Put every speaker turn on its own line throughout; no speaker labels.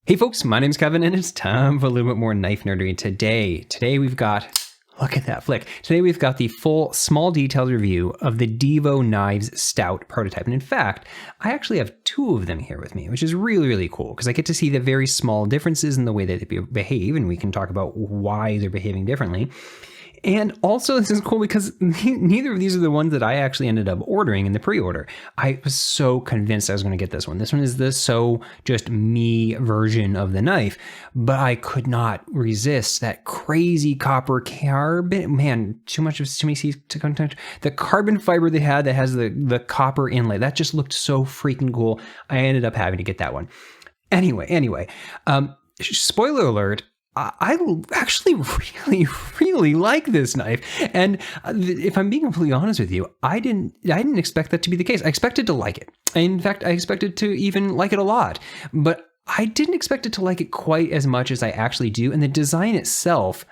Hey folks, my name's Kevin and it's time for a little bit more knife nerdery today. We've got, look at that flick. Today we've got the full small detailed review of the Divo Knives Stout prototype. And in fact, I actually have two of them here with me, which is really, really cool because I get to see the very small differences in the way that they behave, and we can talk about why they're behaving differently. And also, this is cool because neither of these are the ones that I actually ended up ordering in the pre-order. I was so convinced I was going to get this one. This one is the so just me version of the knife, but I could not resist that crazy copper carbon. Man, too many C's to contact. The carbon fiber they had that has the copper inlay. That just looked so freaking cool. I ended up having to get that one. Anyway, spoiler alert. I actually really like this knife, and if I'm being completely honest with you, I didn't expect that to be the case. I expected to like it. In fact, I expected to even like it a lot, but I didn't expect it to like it quite as much as I actually do. And the design itself,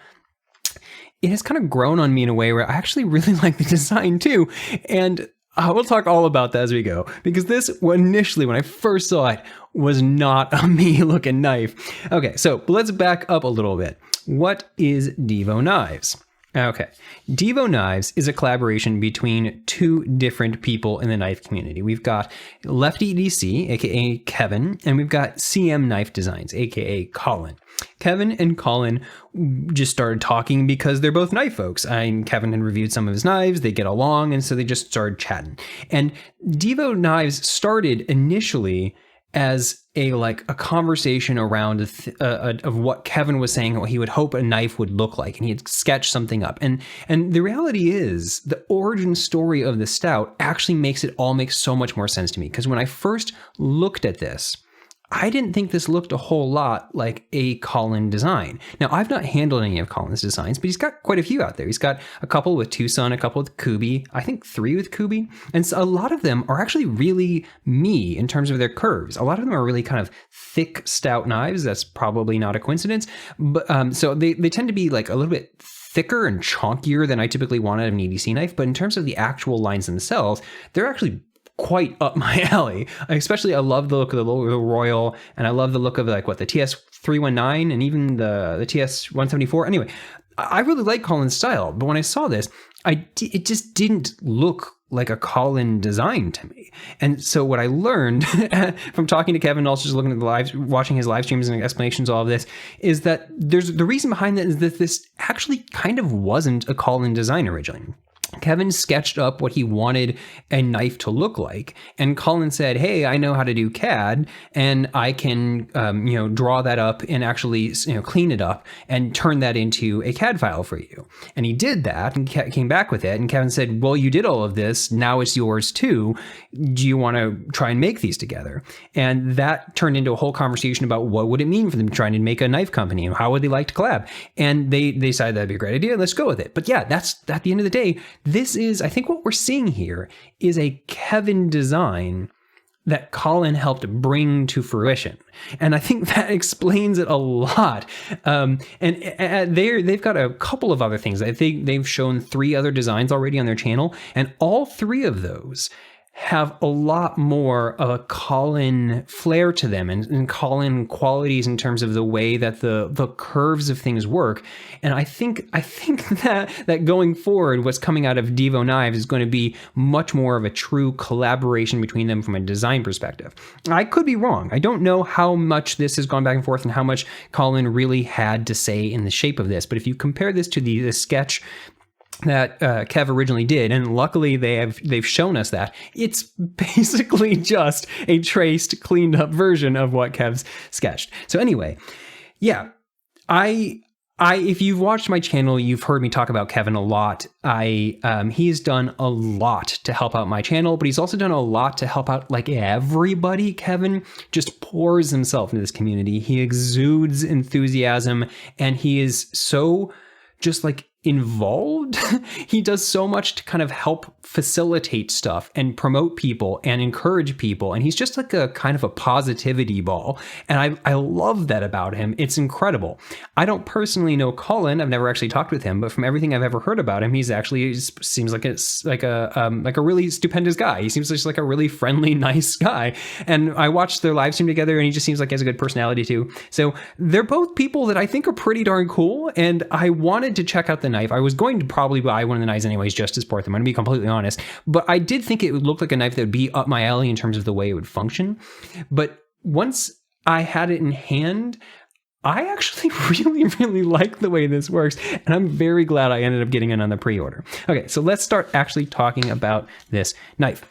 it has kind of grown on me in a way where I actually really like the design too, and we'll talk all about that as we go, because this initially, when I first saw it, was not a me-looking knife. Okay, so let's back up a little bit. What is Divo Knives? Okay, Divo Knives is a collaboration between two different people in the knife community. We've got Lefty DC, aka Kevin, and we've got CM Knife Designs, aka Colin. Kevin and Colin just started talking because they're both knife folks. Kevin had reviewed some of his knives, they get along, and so they just started chatting. And Divo Knives started initially as a conversation around of what Kevin was saying, what he would hope a knife would look like, and he had sketched something up. And the reality is, the origin story of the Stout actually makes it all make so much more sense to me. Because when I first looked at this, I didn't think this looked a whole lot like a Colin design. Now, I've not handled any of Colin's designs, but he's got quite a few out there. He's got a couple with Tucson, a couple with Kubi, I think 3 with Kubi. And so a lot of them are actually really me in terms of their curves. A lot of them are really kind of thick, stout knives. That's probably not a coincidence. But so they tend to be like a little bit thicker and chonkier than I typically want out of an EDC knife. But in terms of the actual lines themselves, they're actually quite up my alley. Especially, I love the look of the Royal, and I love the look of the TS 319 and even the TS 174. Anyway, I really like Colin's style, but when I saw this, it just didn't look like a Colin design to me. And so what I learned from talking to Kevin, also just looking at the lives, watching his live streams and explanations, all of this, is that the reason behind that is that this actually kind of wasn't a Colin design originally. Kevin sketched up what he wanted a knife to look like, and Colin said, "Hey, I know how to do CAD, and I can, draw that up and actually, clean it up and turn that into a CAD file for you." And he did that and came back with it. And Kevin said, "Well, you did all of this. Now it's yours too. Do you want to try and make these together?" And that turned into a whole conversation about what would it mean for them trying to make a knife company and how would they like to collab. And they decided that'd be a great idea. Let's go with it. But yeah, that's at the end of the day. This is, I think what we're seeing here is a Kevin design that Colin helped bring to fruition. And I think that explains it a lot. And they've got a couple of other things. I think they've shown 3 other designs already on their channel, and all 3 of those have a lot more of a Colin flair to them and Colin qualities in terms of the way that the curves of things work. And I think that going forward, what's coming out of Divo Knives is going to be much more of a true collaboration between them from a design perspective. I could be wrong. I don't know how much this has gone back and forth and how much Colin really had to say in the shape of this. But if you compare this to the sketch that Kev originally did, and luckily they've shown us that it's basically just a traced, cleaned up version of what Kev's sketched. So anyway, yeah, if you've watched my channel, you've heard me talk about Kevin a lot. He's done a lot to help out my channel, but he's also done a lot to help out everybody. Kevin just pours himself into this community. He exudes enthusiasm, and he is so just involved. He does so much to kind of help facilitate stuff and promote people and encourage people. And he's just like a kind of a positivity ball. And I love that about him. It's incredible. I don't personally know Colin. I've never actually talked with him, but from everything I've ever heard about him, he's actually seems like it's like a really stupendous guy. He seems just like a really friendly, nice guy. And I watched their live stream together, and he just seems like he has a good personality too. So they're both people that I think are pretty darn cool. And I wanted to check out the knife. I was going to probably buy one of the knives anyways just to support them. I'm going to be completely honest. But I did think it would look like a knife that would be up my alley in terms of the way it would function. But once I had it in hand, I actually really, really like the way this works. And I'm very glad I ended up getting it on the pre-order. Okay, so let's start actually talking about this knife.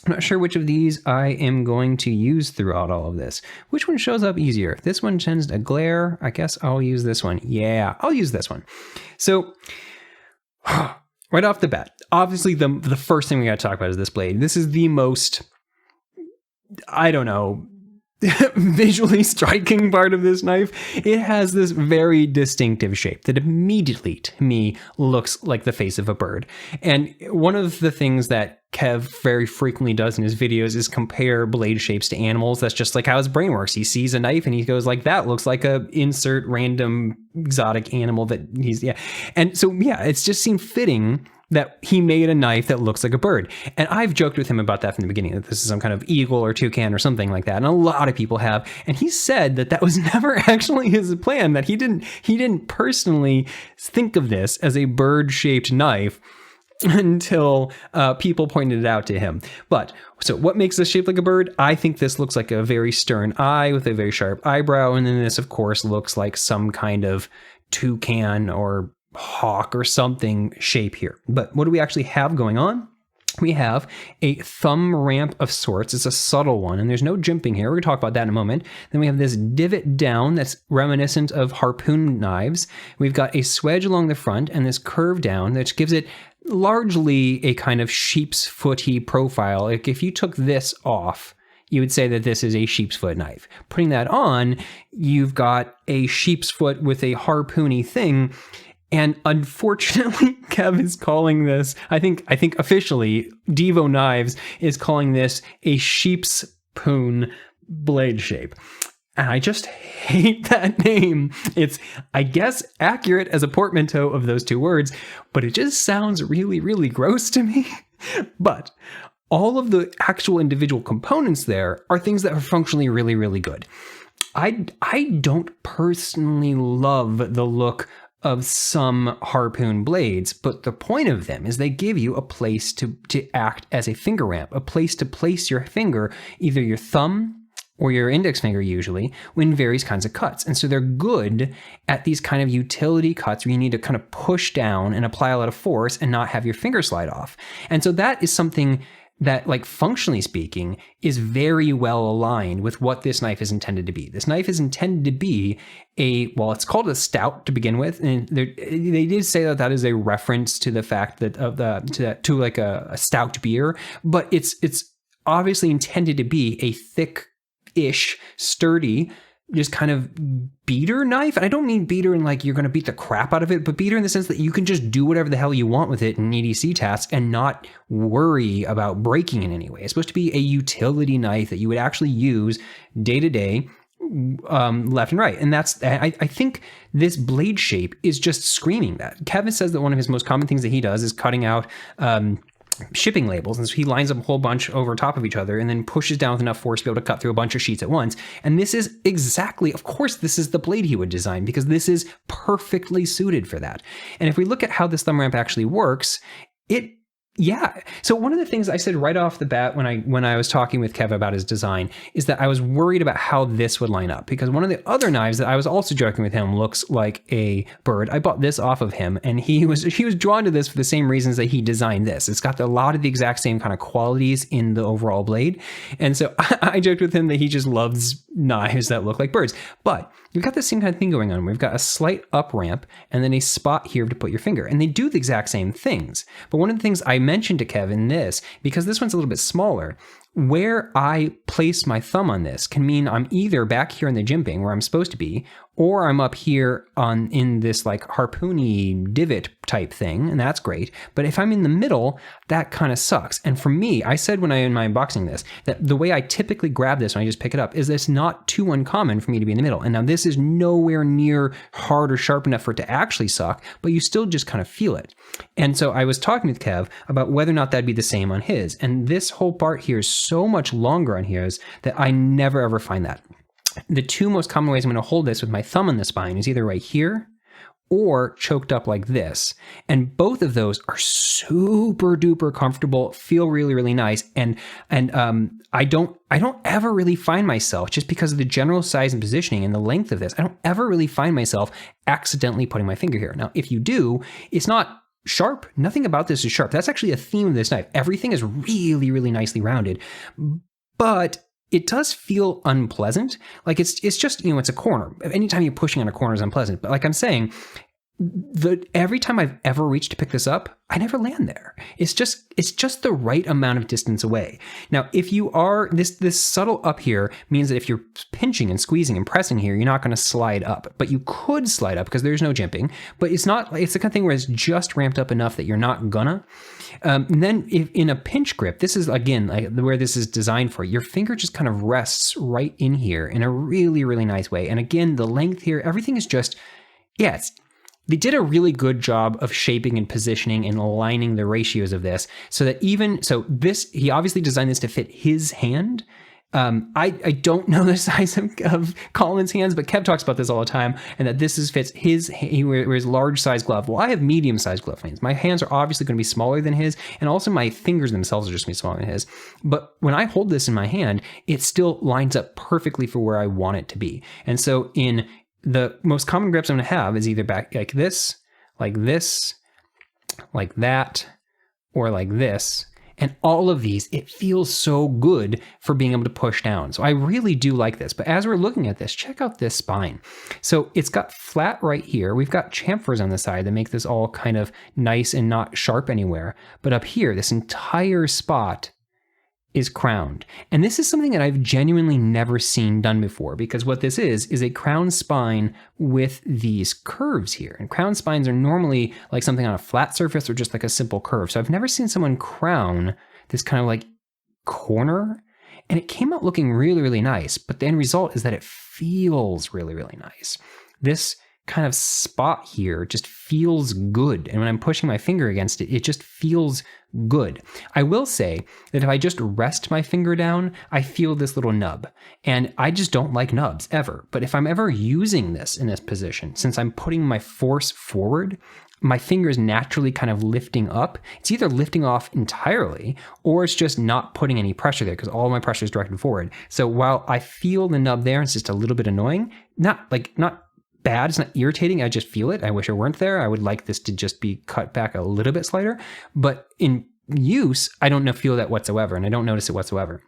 I'm not sure which of these I am going to use throughout all of this. Which one shows up easier? If this one tends to glare, I guess I'll use this one. Yeah, I'll use this one. So right off the bat, obviously the first thing we got to talk about is this blade. This is the most, I don't know, visually striking part of this knife. It has this very distinctive shape that immediately to me looks like the face of a bird. And one of the things that Kev very frequently does in his videos is compare blade shapes to animals. That's just like how his brain works. He sees a knife and he goes like, that looks like a insert random exotic animal that he's, yeah. And so, yeah, it's just seemed fitting that he made a knife that looks like a bird. And I've joked with him about that from the beginning, that this is some kind of eagle or toucan or something like that. And a lot of people have. And he said that that was never actually his plan, that he didn't personally think of this as a bird-shaped knife until people pointed it out to him. But so what makes this shaped like a bird? I think this looks like a very stern eye with a very sharp eyebrow. And then this, of course, looks like some kind of toucan or hawk or something shape here. But what do we actually have going on? We have a thumb ramp of sorts. It's a subtle one, and there's no jimping here. We're going to talk about that in a moment. Then we have this divot down that's reminiscent of Harpoon knives. We've got a swedge along the front and this curve down, which gives it largely a kind of sheep's footy profile. Like if you took this off, you would say that this is a sheep's foot knife. Putting that on, you've got a sheep's foot with a harpoony thing. And unfortunately, Kev is calling this, I think officially, Divo Knives is calling this a SheepsPoon blade shape. And I just hate that name. It's, I guess, accurate as a portmanteau of those two words, but it just sounds really, really gross to me. But all of the actual individual components there are things that are functionally really, really good. I don't personally love the look of some Harpoon blades, but the point of them is they give you a place to act as a finger ramp, a place to place your finger, either your thumb or your index finger usually, in various kinds of cuts. And so they're good at these kind of utility cuts where you need to kind of push down and apply a lot of force and not have your finger slide off. And so that is something that, like, functionally speaking, is very well aligned with what this knife is intended to be. This knife is intended to be well, it's called a stout to begin with, and they did say that that is a reference to the fact that to like a stout beer, but it's obviously intended to be a thick-ish, sturdy, just kind of beater knife. And I don't mean beater in like you're going to beat the crap out of it, but beater in the sense that you can just do whatever the hell you want with it in EDC tasks and not worry about breaking in any way. It's supposed to be a utility knife that you would actually use day to day, left and right. And that's, I think this blade shape is just screaming that. Kevin says that one of his most common things that he does is cutting out shipping labels, and so he lines up a whole bunch over top of each other and then pushes down with enough force to be able to cut through a bunch of sheets at once. And this is exactly, of course, this is the blade he would design, because this is perfectly suited for that. And if we look at how this thumb ramp actually works, yeah. So one of the things I said right off the bat when I was talking with Kev about his design is that I was worried about how this would line up, because one of the other knives that I was also joking with him looks like a bird. I bought this off of him, and he was drawn to this for the same reasons that he designed this. It's got a lot of the exact same kind of qualities in the overall blade. And so I joked with him that he just loves knives that look like birds. But you've got the same kind of thing going on. We've got a slight up ramp and then a spot here to put your finger. And they do the exact same things. But one of the things I mentioned to Kev in this, because this one's a little bit smaller, where I place my thumb on this can mean I'm either back here in the jimping where I'm supposed to be, or I'm up here in this like harpoony divot type thing, and that's great. But if I'm in the middle, that kind of sucks. And for me, I said when I in my unboxing this, that the way I typically grab this when I just pick it up is that it's not too uncommon for me to be in the middle. And now this is nowhere near hard or sharp enough for it to actually suck, but you still just kind of feel it. And so I was talking to Kev about whether or not that'd be the same on his. And this whole part here is so much longer on his that I never ever find that. The two most common ways I'm going to hold this with my thumb on the spine is either right here or choked up like this. And both of those are super duper comfortable, feel really, really nice. And I don't ever really find myself, just because of the general size and positioning and the length of this, I don't ever really find myself accidentally putting my finger here. Now, if you do, it's not sharp. Nothing about this is sharp. That's actually a theme of this knife. Everything is really, really nicely rounded, but it does feel unpleasant. Like it's just, it's a corner. Anytime you're pushing on a corner is unpleasant. But like I'm saying, every time I've ever reached to pick this up, I never land there. It's just the right amount of distance away. Now, if you are, this subtle up here means that if you're pinching and squeezing and pressing here, you're not going to slide up, but you could slide up because there's no jimping, but it's the kind of thing where it's just ramped up enough that you're not gonna. And then if in a pinch grip, this is again, like where this is designed for, your finger just kind of rests right in here in a really, really nice way. And again, the length here, everything is just, they did a really good job of shaping and positioning and aligning the ratios of this so that he obviously designed this to fit his hand. I don't know the size of Colin's hands, but Kev talks about this all the time, and that this fits he wears large size glove. Well, I have medium sized glove hands. My hands are obviously going to be smaller than his, and also my fingers themselves are just going to be smaller than his. But when I hold this in my hand, it still lines up perfectly for where I want it to be. And so the most common grips I'm going to have is either back like this, like that, or like this. And all of these, it feels so good for being able to push down. So I really do like this. But as we're looking at this, check out this spine. So it's got flat right here. We've got chamfers on the side that make this all kind of nice and not sharp anywhere. But up here, this entire spot is crowned. And this is something that I've genuinely never seen done before, because what this is a crown spine with these curves here. And crown spines are normally like something on a flat surface or just like a simple curve. So I've never seen someone crown this kind of like corner, and it came out looking really, really nice. But the end result is that it feels really, really nice. This kind of spot here just feels good. And when I'm pushing my finger against it, it just feels good. I will say that if I just rest my finger down, I feel this little nub. And I just don't like nubs ever. But if I'm ever using this in this position, since I'm putting my force forward, my finger is naturally kind of lifting up. It's either lifting off entirely or it's just not putting any pressure there because all my pressure is directed forward. So while I feel the nub there, it's just a little bit annoying, not bad, it's not irritating, I just feel it. I wish it weren't there. I would like this to just be cut back a little bit slighter, but in use, I don't feel that whatsoever, and I don't notice it whatsoever.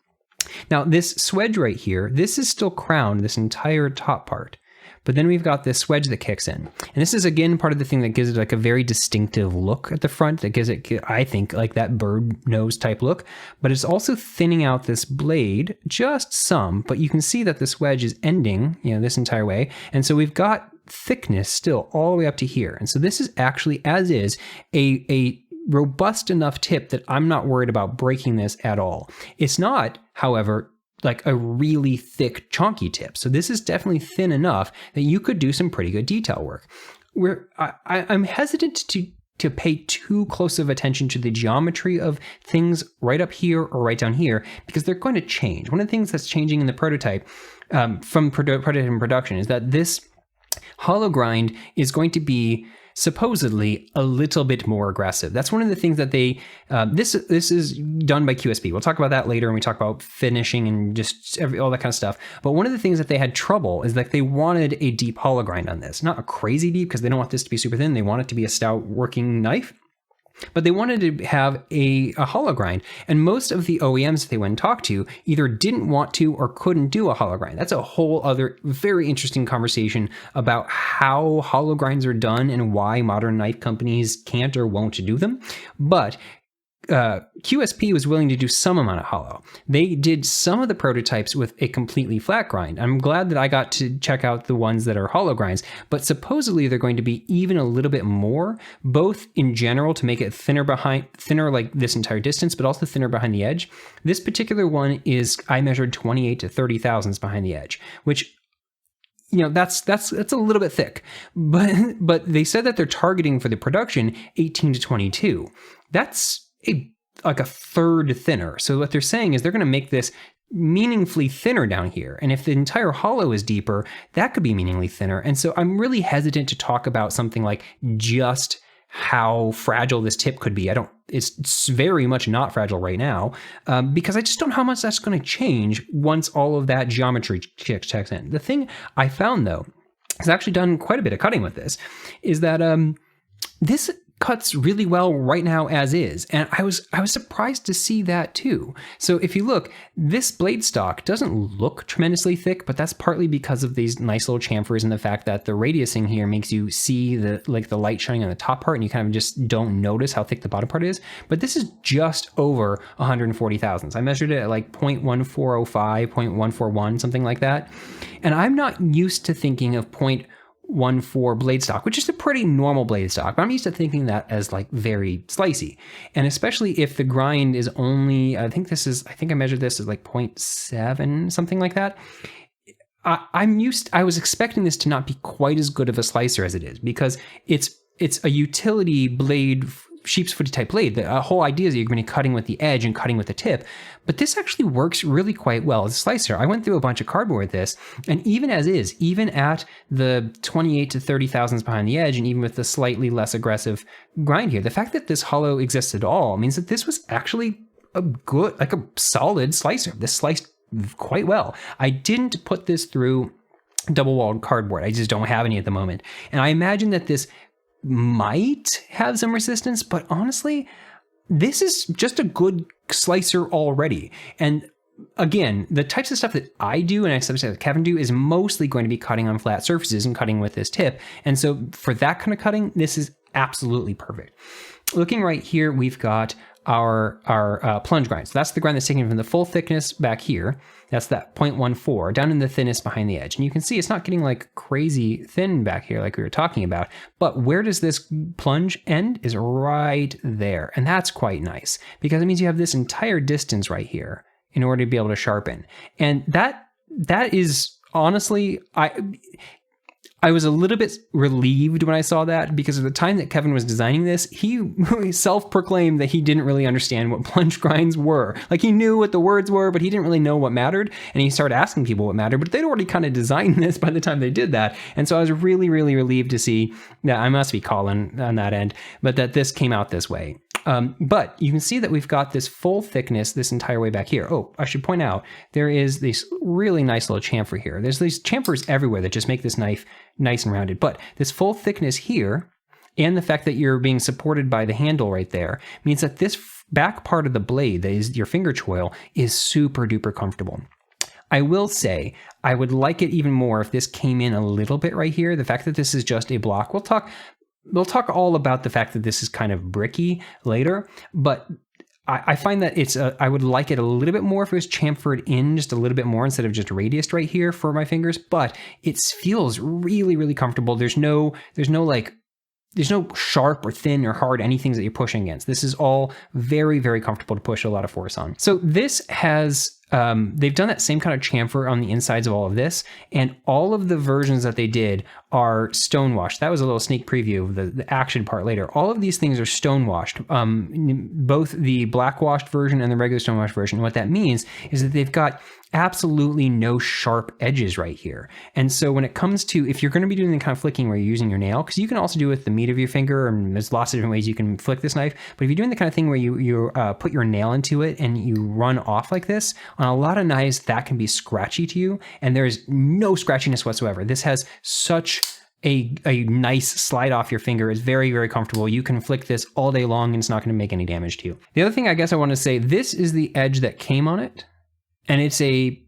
Now this Swedge right here, this is still crowned, this entire top part, but then we've got this Swedge that kicks in. And this is again part of the thing that gives it like a very distinctive look at the front, that gives it, I think, like that bird nose type look, but it's also thinning out this blade just some, but you can see that the Swedge is ending, this entire way. And so we've got thickness still all the way up to here. And so this is actually, as is, a robust enough tip that I'm not worried about breaking this at all. It's not, however, like a really thick, chunky tip. So this is definitely thin enough that you could do some pretty good detail work. I'm hesitant to pay too close of attention to the geometry of things right up here or right down here, because they're going to change. One of the things that's changing in the prototype from prototype and production is that this hollow grind is going to be supposedly a little bit more aggressive. That's one of the things that they, this is done by QSP. We'll talk about that later when we talk about finishing and just all that kind of stuff. But one of the things that they had trouble is that they wanted a deep hollow grind on this. Not a crazy deep, because they don't want this to be super thin. They want it to be a stout working knife. But they wanted to have a hollow grind, and most of the OEMs that they went and talked to either didn't want to or couldn't do a hollow grind. That's a whole other very interesting conversation about how hollow grinds are done and why modern knife companies can't or won't do them. But QSP was willing to do some amount of hollow. They did some of the prototypes with a completely flat grind. I'm glad that I got to check out the ones that are hollow grinds, but supposedly they're going to be even a little bit more, both in general to make it thinner like this entire distance, but also thinner behind the edge. This particular one is, I measured 28 to 30 thousandths behind the edge, which, you know, that's a little bit thick, but they said that they're targeting for the production 18 to 22. That's like a third thinner. So what they're saying is they're going to make this meaningfully thinner down here. And if the entire hollow is deeper, that could be meaningfully thinner. And so I'm really hesitant to talk about something like just how fragile this tip could be. It's very much not fragile right now, because I just don't know how much that's going to change once all of that geometry checks in. The thing I found, though, has actually done quite a bit of cutting with this, is that this cuts really well right now as is, and I was surprised to see that too. So if you look, this blade stock doesn't look tremendously thick, but that's partly because of these nice little chamfers and the fact that the radiusing here makes you see the light shining on the top part, and you kind of just don't notice how thick the bottom part is. But this is just over 140 thousandths. I measured it at like 0.1405, 0.141, something like that, and I'm not used to thinking of 0.14 blade stock, which is a pretty normal blade stock, but I'm used to thinking that as like very slicey. And especially if the grind is only, I think I measured this as like 0.7, something like that. I was expecting this to not be quite as good of a slicer as it is, because it's a utility blade, sheep's foot type blade. The whole idea is that you're going to be cutting with the edge and cutting with the tip, but this actually works really quite well as a slicer. I went through a bunch of cardboard with this, and even as is, even at the 28 to 30 thousandths behind the edge, and even with the slightly less aggressive grind here, the fact that this hollow exists at all means that this was actually a good, like a solid slicer. This sliced quite well. I didn't put this through double-walled cardboard. I just don't have any at the moment. And I imagine that this might have some resistance, but honestly, this is just a good slicer already. And again, the types of stuff that I do and I sometimes that Kevin do is mostly going to be cutting on flat surfaces and cutting with this tip. And so for that kind of cutting, this is absolutely perfect. Looking right here, we've got our plunge grind. So that's the grind that's taken from the full thickness back here. That's that 0.14 down in the thinnest behind the edge. And you can see it's not getting like crazy thin back here like we were talking about, but where does this plunge end is right there. And that's quite nice because it means you have this entire distance right here in order to be able to sharpen. And that is honestly, I was a little bit relieved when I saw that, because at the time that Kevin was designing this, he self-proclaimed that he didn't really understand what plunge grinds were. Like, he knew what the words were, but he didn't really know what mattered. And he started asking people what mattered, but they'd already kind of designed this by the time they did that. And so I was really, really relieved to see that, I must be Colin on that end, but that this came out this way. But you can see that we've got this full thickness this entire way back here. Oh, I should point out, there is this really nice little chamfer here. There's these chamfers everywhere that just make this knife nice and rounded. But this full thickness here, and the fact that you're being supported by the handle right there, means that this back part of the blade, that is your finger choil, is super duper comfortable. I will say, I would like it even more if this came in a little bit right here. The fact that this is just a block, we'll talk all about the fact that this is kind of bricky later, but I find that I would like it a little bit more if it was chamfered in just a little bit more instead of just radiused right here for my fingers, but it feels really, really comfortable. There's no sharp or thin or hard anything that you're pushing against. This is all very, very comfortable to push a lot of force on. So this has, they've done that same kind of chamfer on the insides of all of this, and all of the versions that they did are stonewashed. That was a little sneak preview of the action part later. All of these things are stonewashed, both the blackwashed version and the regular stonewashed version. And what that means is that they've got absolutely no sharp edges right here. And so when it comes to, if you're going to be doing the kind of flicking where you're using your nail, because you can also do it with the meat of your finger, and there's lots of different ways you can flick this knife, but if you're doing the kind of thing where you put your nail into it and you run off like this, on a lot of knives that can be scratchy to you, and there's no scratchiness whatsoever. This has such a nice slide off your finger. Is very, very comfortable. You can flick this all day long and it's not going to make any damage to you. The other thing I guess I want to say, this is the edge that came on it. And it's a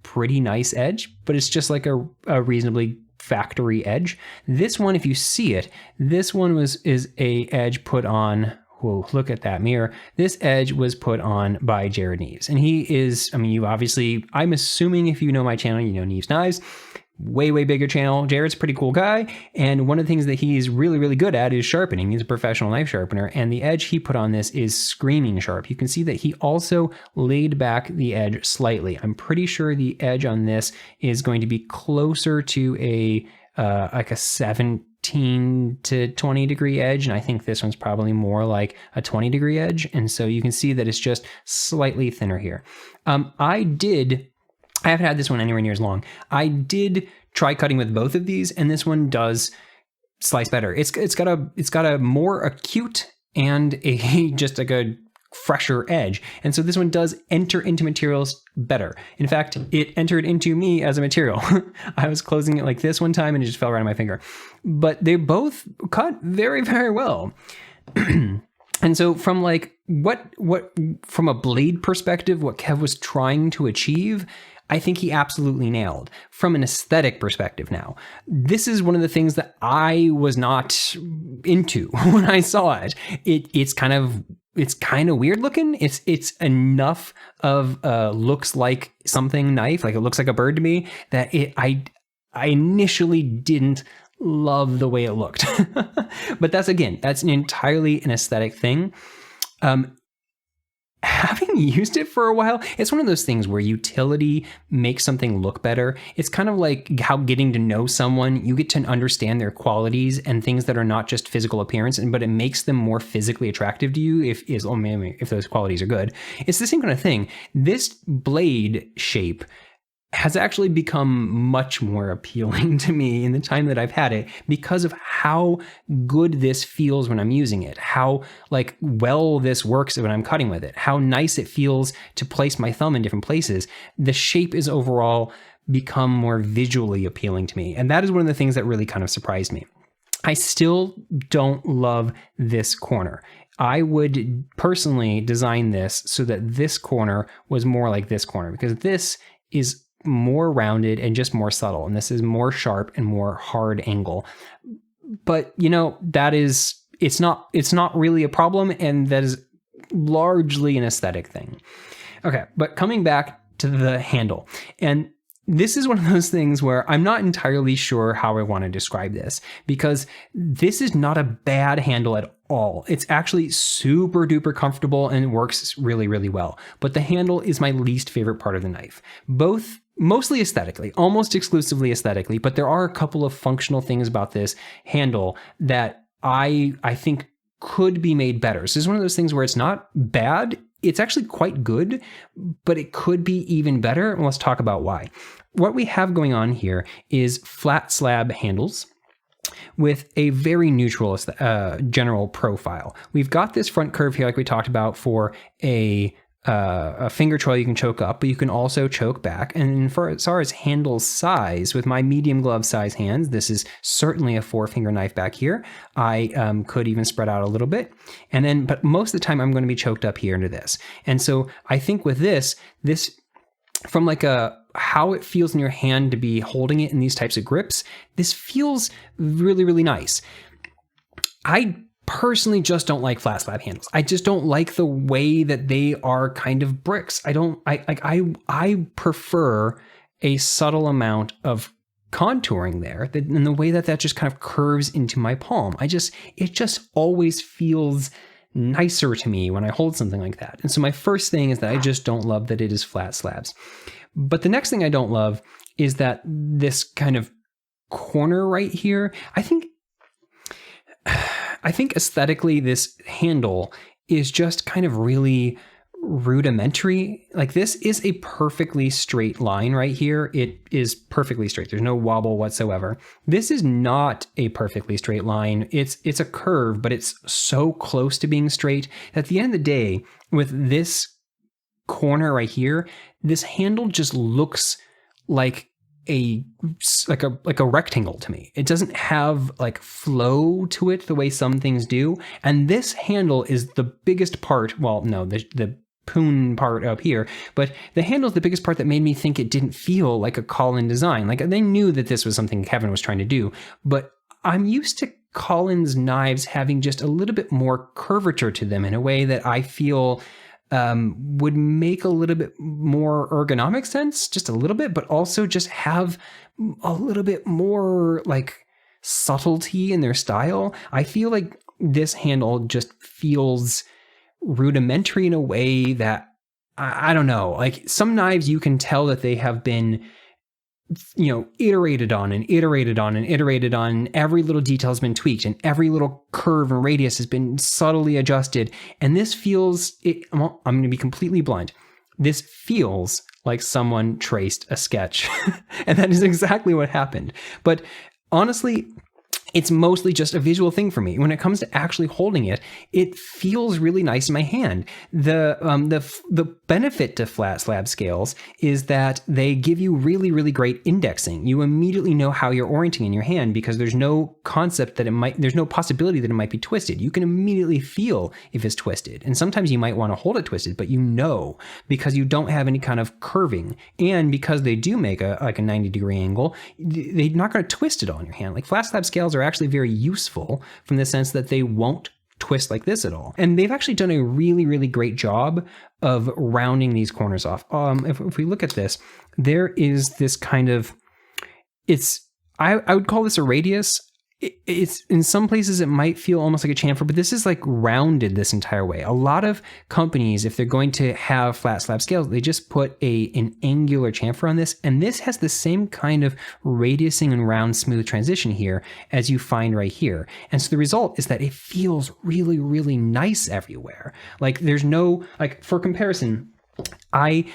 pretty nice edge, but it's just like a reasonably factory edge. This one, if you see it, this one is a edge put on, whoa, look at that mirror. This edge was put on by Jared Neves. And he is, I mean, you obviously, I'm assuming if you know my channel, you know Neves Knives. Way bigger channel. Jared's a pretty cool guy. And one of the things that he's really good at is sharpening. He's a professional knife sharpener. And the edge he put on this is screaming sharp. You can see that he also laid back the edge slightly. I'm pretty sure the edge on this is going to be closer to a like a 17 to 20 degree edge. And I think this one's probably more like a 20 degree edge. And so you can see that it's just slightly thinner here. I haven't had this one anywhere near as long. I did try cutting with both of these, and this one does slice better. It's got a more acute and just like a fresher edge. And so this one does enter into materials better. In fact, it entered into me as a material. I was closing it like this one time and it just fell right on my finger. But they both cut very well. And so from like what from a blade perspective, what Kev was trying to achieve, I think he absolutely nailed. From an aesthetic perspective now, this is one of the things that I was not into when I saw it. It's kind of weird looking. It's enough of looks like something knife, like it looks like a bird to me, that I initially didn't love the way it looked. But that's entirely an aesthetic thing. Having used it for a while, it's one of those things where utility makes something look better. It's kind of like how getting to know someone, you get to understand their qualities and things that are not just physical appearance, but it makes them more physically attractive to you if those qualities are good. It's the same kind of thing. This blade shape has actually become much more appealing to me in the time that I've had it because of how good this feels when I'm using it, how like well this works when I'm cutting with it, how nice it feels to place my thumb in different places. The shape is overall become more visually appealing to me. And that is one of the things that really kind of surprised me. I still don't love this corner. I would personally design this so that this corner was more like this corner, because this is more rounded and just more subtle, and this is more sharp and more hard angle. But you know, it's not really a problem, and that is largely an aesthetic thing. Okay, but coming back to the handle, and this is one of those things where I'm not entirely sure how I want to describe this, because this is not a bad handle at all. It's actually super duper comfortable and works really well. But the handle is my least favorite part of the knife. Mostly aesthetically, almost exclusively aesthetically, but there are a couple of functional things about this handle that I think could be made better. So this is one of those things where it's not bad, it's actually quite good, but it could be even better. And let's talk about why. What we have going on here is flat slab handles with a very neutral general profile. We've got this front curve here, like we talked about, for a finger choil you can choke up, but you can also choke back. And as far as handle size, with my medium glove size hands, this is certainly a 4-finger knife back here. I could even spread out a little bit. And then, but most of the time I'm going to be choked up here into this. And so I think with this from like how it feels in your hand to be holding it in these types of grips, this feels really nice. I personally just don't like flat slab handles. I just don't like the way that they are kind of bricks. I prefer a subtle amount of contouring there, and the way that just kind of curves into my palm. It just always feels nicer to me when I hold something like that. And so my first thing is that I just don't love that it is flat slabs. But the next thing I don't love is that this kind of corner right here, I think aesthetically this handle is just kind of really rudimentary. Like, this is a perfectly straight line right here. It is perfectly straight. There's no wobble whatsoever. This is not a perfectly straight line. It's a curve, but it's so close to being straight. At the end of the day, with this corner right here, this handle just looks like a rectangle to me. It doesn't have like flow to it the way some things do. And this handle is the biggest part. Well, no, the Poon part up here, but the handle is the biggest part that made me think it didn't feel like a Colin design. Like, they knew that this was something Kevin was trying to do, but I'm used to Colin's knives having just a little bit more curvature to them in a way that I feel would make a little bit more ergonomic sense, just a little bit, but also just have a little bit more like subtlety in their style. I feel like this handle just feels rudimentary in a way that I don't know, like some knives you can tell that they have been, you know, iterated on and iterated on and iterated on. Every little detail has been tweaked and every little curve and radius has been subtly adjusted. And this feels, I'm going to be completely blind. This feels like someone traced a sketch. And that is exactly what happened. But honestly, it's mostly just a visual thing for me. When it comes to actually holding it, it feels really nice in my hand. The benefit to flat slab scales is that they give you really, really great indexing. You immediately know how you're orienting in your hand because there's no concept that there's no possibility that it might be twisted. You can immediately feel if it's twisted. And sometimes you might want to hold it twisted, but you know, because you don't have any kind of curving. And because they do make a 90-degree angle, they're not going to twist it on your hand. Like flat slab scales are actually very useful from the sense that they won't twist like this at all. And they've actually done a really, really great job of rounding these corners off. If we look at this, there is this kind of, I would call this a radius. It's in some places it might feel almost like a chamfer, but this is like rounded this entire way. A lot of companies, if they're going to have flat slab scales, they just put an angular chamfer on this, and this has the same kind of radiusing and round smooth transition here as you find right here. And so the result is that it feels really, really nice everywhere. Like there's no, like for comparison, I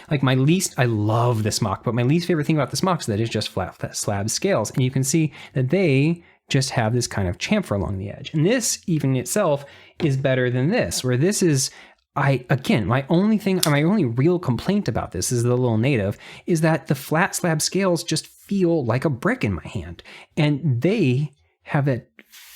love this mock, but my least favorite thing about this mock is that it's just flat slab scales, and you can see that they just have this kind of chamfer along the edge. And this even itself is better than this, where this is, my only real complaint about this is the little native, is that the flat slab scales just feel like a brick in my hand. And they have a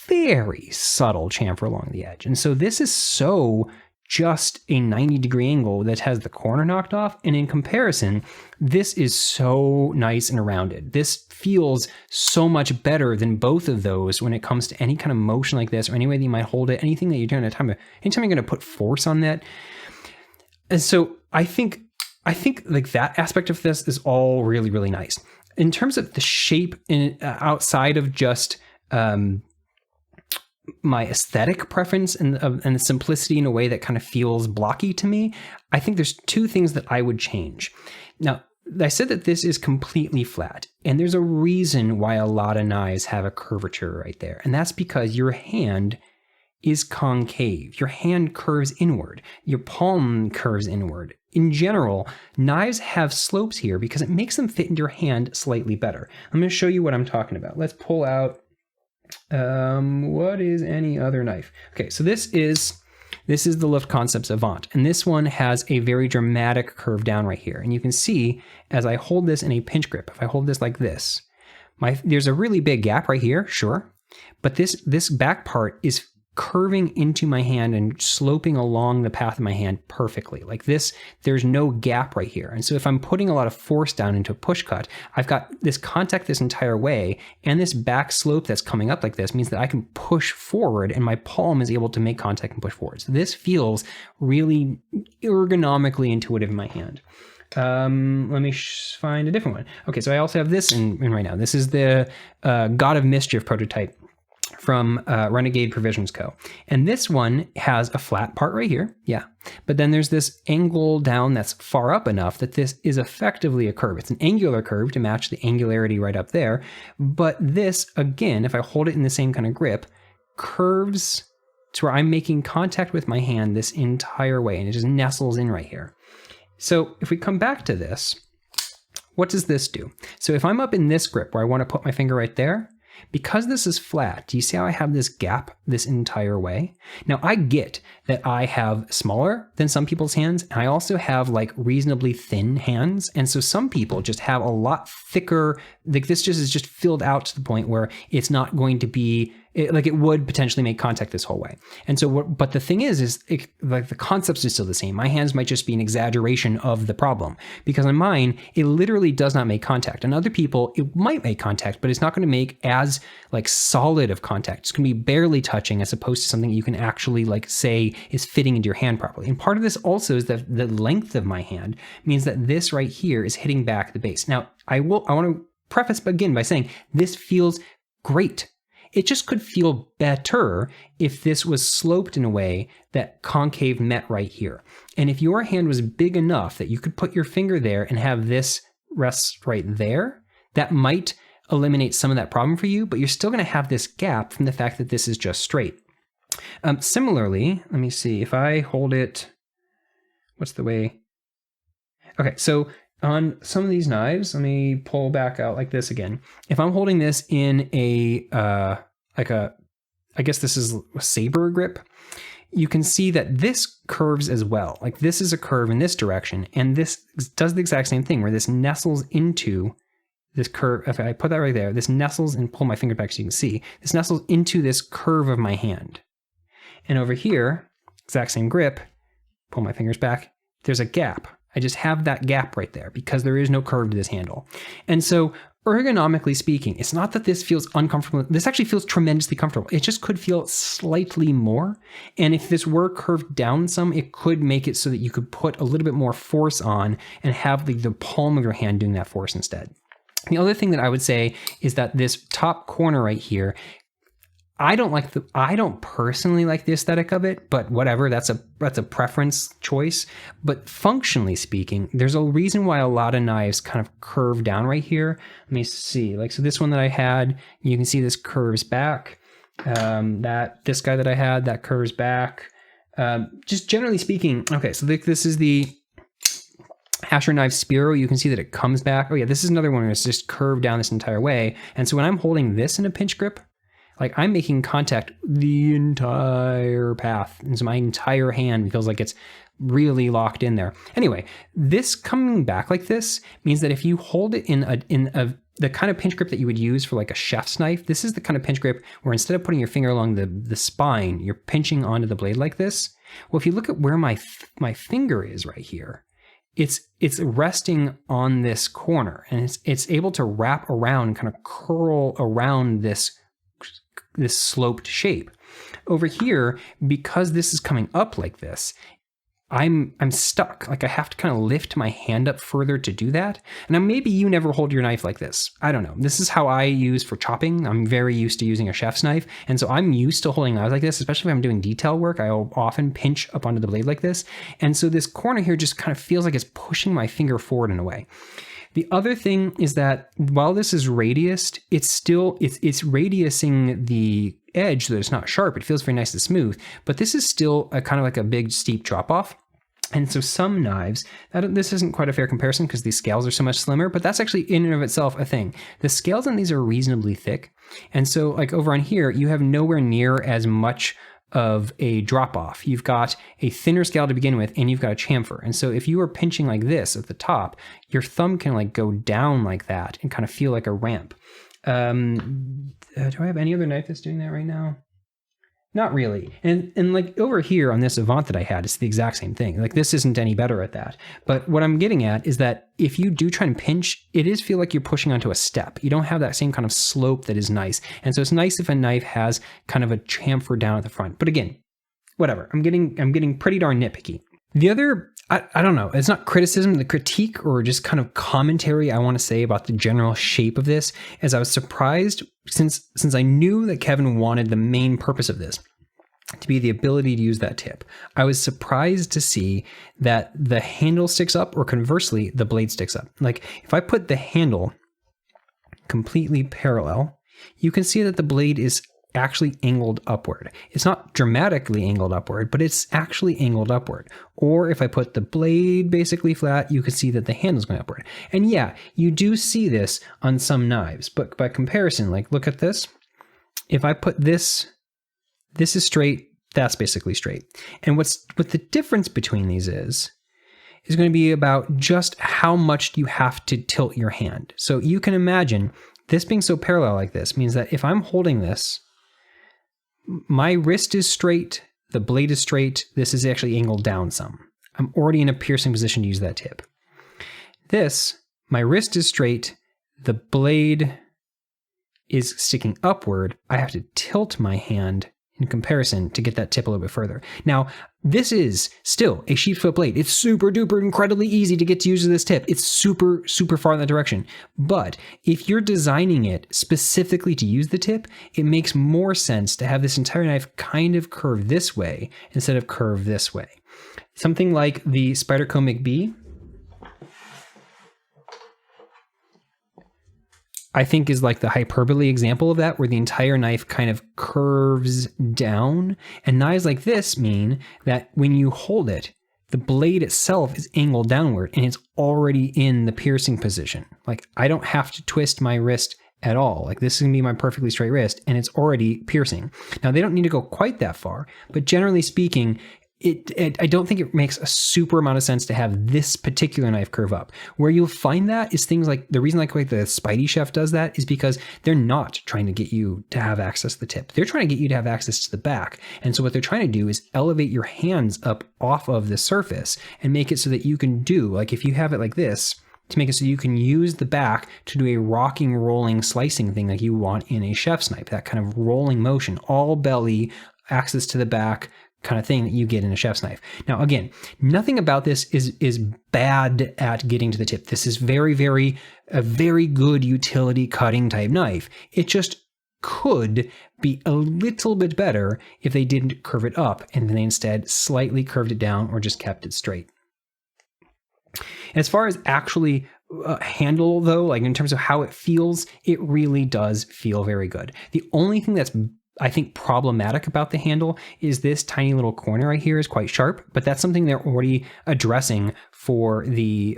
very subtle chamfer along the edge. And so this is so just a 90-degree angle that has the corner knocked off. And in comparison, this is so nice and rounded. This feels so much better than both of those when it comes to any kind of motion like this, or any way that you might hold it, anything that you're doing anytime you're going to put force on that. And so I think like that aspect of this is all really, really nice. In terms of the shape outside of just, my aesthetic preference and the simplicity in a way that kind of feels blocky to me, I think there's two things that I would change. Now, I said that this is completely flat, and there's a reason why a lot of knives have a curvature right there, and that's because your hand is concave. Your hand curves inward. Your palm curves inward. In general, knives have slopes here because it makes them fit into your hand slightly better. I'm going to show you what I'm talking about. Let's pull out what is any other knife? Okay, so this is the Lift Concepts Avant, and this one has a very dramatic curve down right here. And you can see as I hold this in a pinch grip, if I hold this like this, there's a really big gap right here, sure, but this back part is curving into my hand and sloping along the path of my hand perfectly. Like this, there's no gap right here. And so if I'm putting a lot of force down into a push cut, I've got this contact this entire way, and this back slope that's coming up like this means that I can push forward and my palm is able to make contact and push forward. So this feels really ergonomically intuitive in my hand. Let me find a different one. Okay, so I also have this in right now. This is the God of Mischief prototype from Renegade Provisions Co. And this one has a flat part right here, yeah. But then there's this angle down that's far up enough that this is effectively a curve. It's an angular curve to match the angularity right up there. But this, again, if I hold it in the same kind of grip, curves to where I'm making contact with my hand this entire way, and it just nestles in right here. So if we come back to this, what does this do? So if I'm up in this grip where I want to put my finger right there, because this is flat, do you see how I have this gap this entire way? Now I get that I have smaller than some people's hands, and I also have like reasonably thin hands. And so some people just have a lot thicker like this just is just filled out to the point where it's not going to be like it would potentially make contact this whole way. And so but the thing is like the concepts are still the same. My hands might just be an exaggeration of the problem, because on mine, it literally does not make contact. On other people, it might make contact, but it's not going to make as like solid of contact. It's going to be barely touching as opposed to something you can actually like say is fitting into your hand properly. And part of this also is that the length of my hand means that this right here is hitting back the base. Now, I want to preface again by saying this feels great. It just could feel better if this was sloped in a way that concave met right here. And if your hand was big enough that you could put your finger there and have this rest right there, that might eliminate some of that problem for you, but you're still going to have this gap from the fact that this is just straight. Similarly, let me see if I hold it, what's the way? Okay, so on some of these knives, let me pull back out like this again. If I'm holding this in I guess this is a saber grip, you can see that this curves as well. Like this is a curve in this direction, and this does the exact same thing where this nestles into this curve. If I put that right there, this nestles, and pull my finger back so you can see, this nestles into this curve of my hand. And over here, exact same grip, pull my fingers back, there's a gap. I just have that gap right there because there is no curve to this handle. And so ergonomically speaking, it's not that this feels uncomfortable. This actually feels tremendously comfortable. It just could feel slightly more. And if this were curved down some, it could make it so that you could put a little bit more force on and have the palm of your hand doing that force instead. The other thing that I would say is that this top corner right here, I don't personally like the aesthetic of it, but whatever, that's a preference choice. But functionally speaking, there's a reason why a lot of knives kind of curve down right here. Let me see, like, so this one that I had, you can see this curves back. This guy that I had, that curves back. Just generally speaking, okay, so this is the Asher knife Spiro. You can see that it comes back. Oh yeah, this is another one where it's just curved down this entire way. And so when I'm holding this in a pinch grip, like I'm making contact the entire path. And so my entire hand feels like it's really locked in there. Anyway, this coming back like this means that if you hold it in the kind of pinch grip that you would use for like a chef's knife, this is the kind of pinch grip where instead of putting your finger along the spine, you're pinching onto the blade like this. Well, if you look at where my finger is right here, it's resting on this corner, and it's able to wrap around, kind of curl around this sloped shape. Over here, because this is coming up like this, I'm stuck. Like I have to kind of lift my hand up further to do that. Now maybe you never hold your knife like this. I don't know. This is how I use for chopping. I'm very used to using a chef's knife. And so I'm used to holding knives like this, especially if I'm doing detail work. I'll often pinch up onto the blade like this. And so this corner here just kind of feels like it's pushing my finger forward in a way. The other thing is that while this is radiused, it's radiusing the edge so that it's not sharp. It feels very nice and smooth, but this is still a kind of like a big steep drop off. And so some knives, this isn't quite a fair comparison because these scales are so much slimmer, but that's actually in and of itself a thing. The scales on these are reasonably thick. And so like over on here, you have nowhere near as much of a drop off. You've got a thinner scale to begin with, and you've got a chamfer. And so if you are pinching like this at the top, your thumb can like go down like that and kind of feel like a ramp. Do I have any other knife that's doing that right now? Not really. And like over here on this Avant that I had, it's the exact same thing. Like this isn't any better at that. But what I'm getting at is that if you do try and pinch, it is feel like you're pushing onto a step. You don't have that same kind of slope that is nice. And so it's nice if a knife has kind of a chamfer down at the front. But again, whatever. I'm getting pretty darn nitpicky. The other, I don't know, it's not criticism, the critique or just kind of commentary I want to say about the general shape of this is I was surprised since I knew that Kevin wanted the main purpose of this to be the ability to use that tip. I was surprised to see that the handle sticks up, or conversely, the blade sticks up. Like if I put the handle completely parallel, you can see that the blade is actually angled upward. It's not dramatically angled upward, but it's actually angled upward. Or if I put the blade basically flat, you can see that the handle's going upward. And yeah, you do see this on some knives, but by comparison, like look at this. If I put this is straight, that's basically straight. And what the difference between these is is going to be about just how much you have to tilt your hand. So you can imagine this being so parallel like this means that if I'm holding this, my wrist is straight, the blade is straight, this is actually angled down some. I'm already in a piercing position to use that tip. This, my wrist is straight, the blade is sticking upward. I have to tilt my hand in comparison to get that tip a little bit further. Now, this is still a sheep's foot blade. It's super duper incredibly easy to get to use this tip. It's super, super far in that direction. But if you're designing it specifically to use the tip, it makes more sense to have this entire knife kind of curve this way instead of curve this way. Something like the Spyderco McBee, I think is like the hyperbole example of that, where the entire knife kind of curves down. And knives like this mean that when you hold it, the blade itself is angled downward and it's already in the piercing position. Like I don't have to twist my wrist at all. Like this is gonna be my perfectly straight wrist and it's already piercing. Now they don't need to go quite that far, but generally speaking, I don't think it makes a super amount of sense to have this particular knife curve up. Where you'll find that is things like, the reason like the Spidey Chef does that is because they're not trying to get you to have access to the tip. They're trying to get you to have access to the back. And so what they're trying to do is elevate your hands up off of the surface and make it so that you can do, like if you have it like this, to make it so you can use the back to do a rocking, rolling, slicing thing like you want in a chef's knife, that kind of rolling motion, all belly, access to the back, kind of thing that you get in a chef's knife. Now, again, nothing about this is bad at getting to the tip. This is a very good utility cutting type knife. It just could be a little bit better if they didn't curve it up and then they instead slightly curved it down or just kept it straight. As far as actually handle though, like in terms of how it feels, it really does feel very good. The only thing that's I think problematic about the handle is this tiny little corner right here is quite sharp, but that's something they're already addressing for the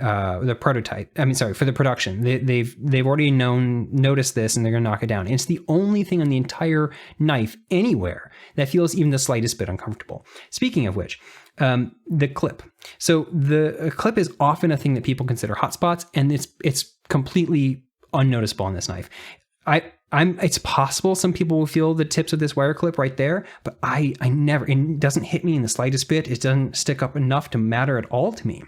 prototype. I mean, sorry, for the production. They've already noticed this and they're gonna knock it down. And it's the only thing on the entire knife anywhere that feels even the slightest bit uncomfortable. Speaking of which, the clip. So the clip is often a thing that people consider hot spots, and it's completely unnoticeable on this knife. It's possible some people will feel the tips of this wire clip right there, but I never, it doesn't hit me in the slightest bit. It doesn't stick up enough to matter at all to me.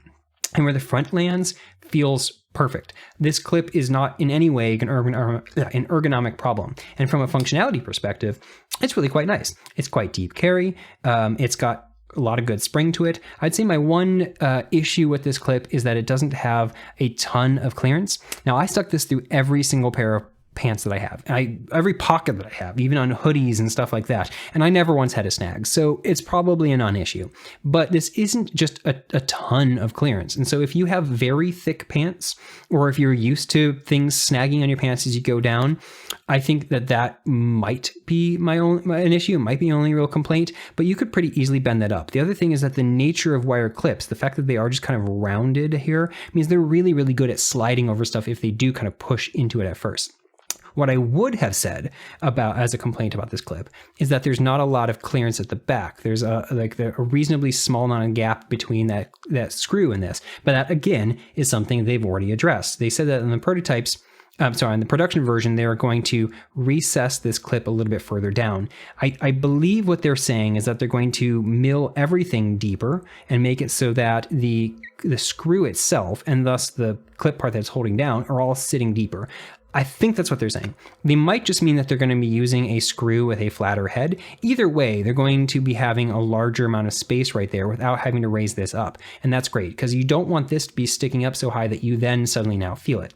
And where the front lands feels perfect. This clip is not in any way an ergonomic problem. And from a functionality perspective, it's really quite nice. It's quite deep carry. It's got a lot of good spring to it. I'd say my one issue with this clip is that it doesn't have a ton of clearance. Now I stuck this through every single pair of pants that I have, every pocket that I have, even on hoodies and stuff like that, and I never once had a snag, so it's probably a non-issue. But this isn't just a ton of clearance, and so if you have very thick pants, or if you're used to things snagging on your pants as you go down, I think that might be an issue. It might be the only real complaint, but you could pretty easily bend that up. The other thing is that the nature of wire clips, the fact that they are just kind of rounded here, means they're really, really good at sliding over stuff if they do kind of push into it at first. What I would have said as a complaint about this clip is that there's not a lot of clearance at the back. There's a reasonably small amount of gap between that screw and this, but that again is something they've already addressed. They said that in the prototypes, in the production version, they are going to recess this clip a little bit further down. I believe what they're saying is that they're going to mill everything deeper and make it so that the screw itself and thus the clip part that's holding down are all sitting deeper. I think that's what they're saying. They might just mean that they're going to be using a screw with a flatter head. Either way, they're going to be having a larger amount of space right there without having to raise this up. And that's great because you don't want this to be sticking up so high that you then suddenly now feel it.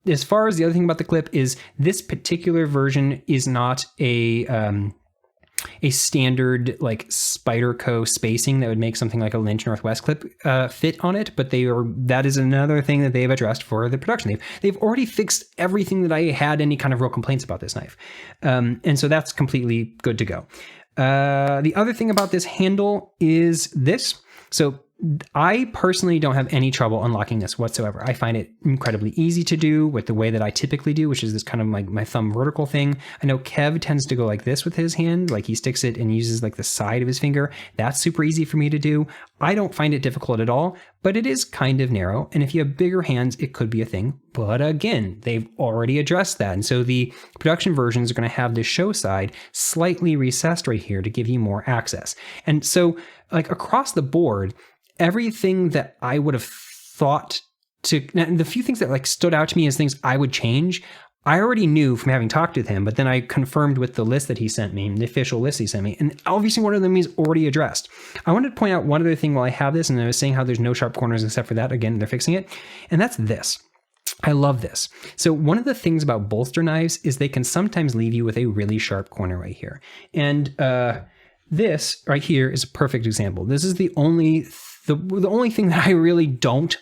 As far as the other thing about the clip is this particular version is not a standard like Spyderco spacing that would make something like a Lynch Northwest clip fit on it, but that is another thing that they've addressed for the production. They've already fixed everything that I had any kind of real complaints about this knife. And so that's completely good to go. The other thing about this handle is this. So I personally don't have any trouble unlocking this whatsoever. I find it incredibly easy to do with the way that I typically do, which is this kind of like my thumb vertical thing. I know Kev tends to go like this with his hand, like he sticks it and uses like the side of his finger. That's super easy for me to do. I don't find it difficult at all, but it is kind of narrow. And if you have bigger hands, it could be a thing. But again, they've already addressed that. And so the production versions are going to have this show side slightly recessed right here to give you more access. And so like across the board, everything that I would have thought to, the few things that like stood out to me as things I would change, I already knew from having talked with him, but then I confirmed with the list that he sent me, the official list he sent me, and obviously one of them is already addressed. I wanted to point out one other thing while I have this, and I was saying how there's no sharp corners except for that. Again, they're fixing it, and that's this. I love this. So one of the things about bolster knives is they can sometimes leave you with a really sharp corner right here. And this right here is a perfect example. This is the only thing that I really don't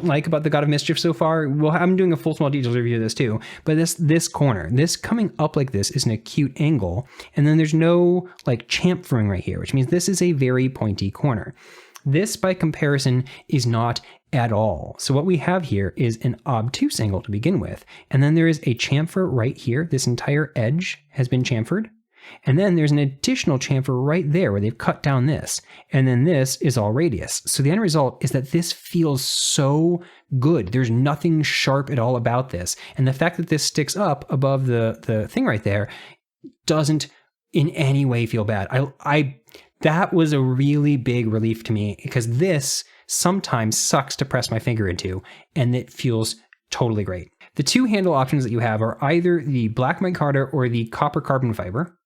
like about the God of Mischief so far. Well, I'm doing a full small details review of this too, but this corner, this coming up like this is an acute angle, and then there's no like chamfering right here, which means this is a very pointy corner. This, by comparison, is not at all. So what we have here is an obtuse angle to begin with, and then there is a chamfer right here. This entire edge has been chamfered. And then there's an additional chamfer right there where they've cut down this. And then this is all radius. So the end result is that this feels so good. There's nothing sharp at all about this. And the fact that this sticks up above the thing right there doesn't in any way feel bad. That was a really big relief to me, because this sometimes sucks to press my finger into, and it feels totally great. The two handle options that you have are either the black micarta or the copper carbon fiber.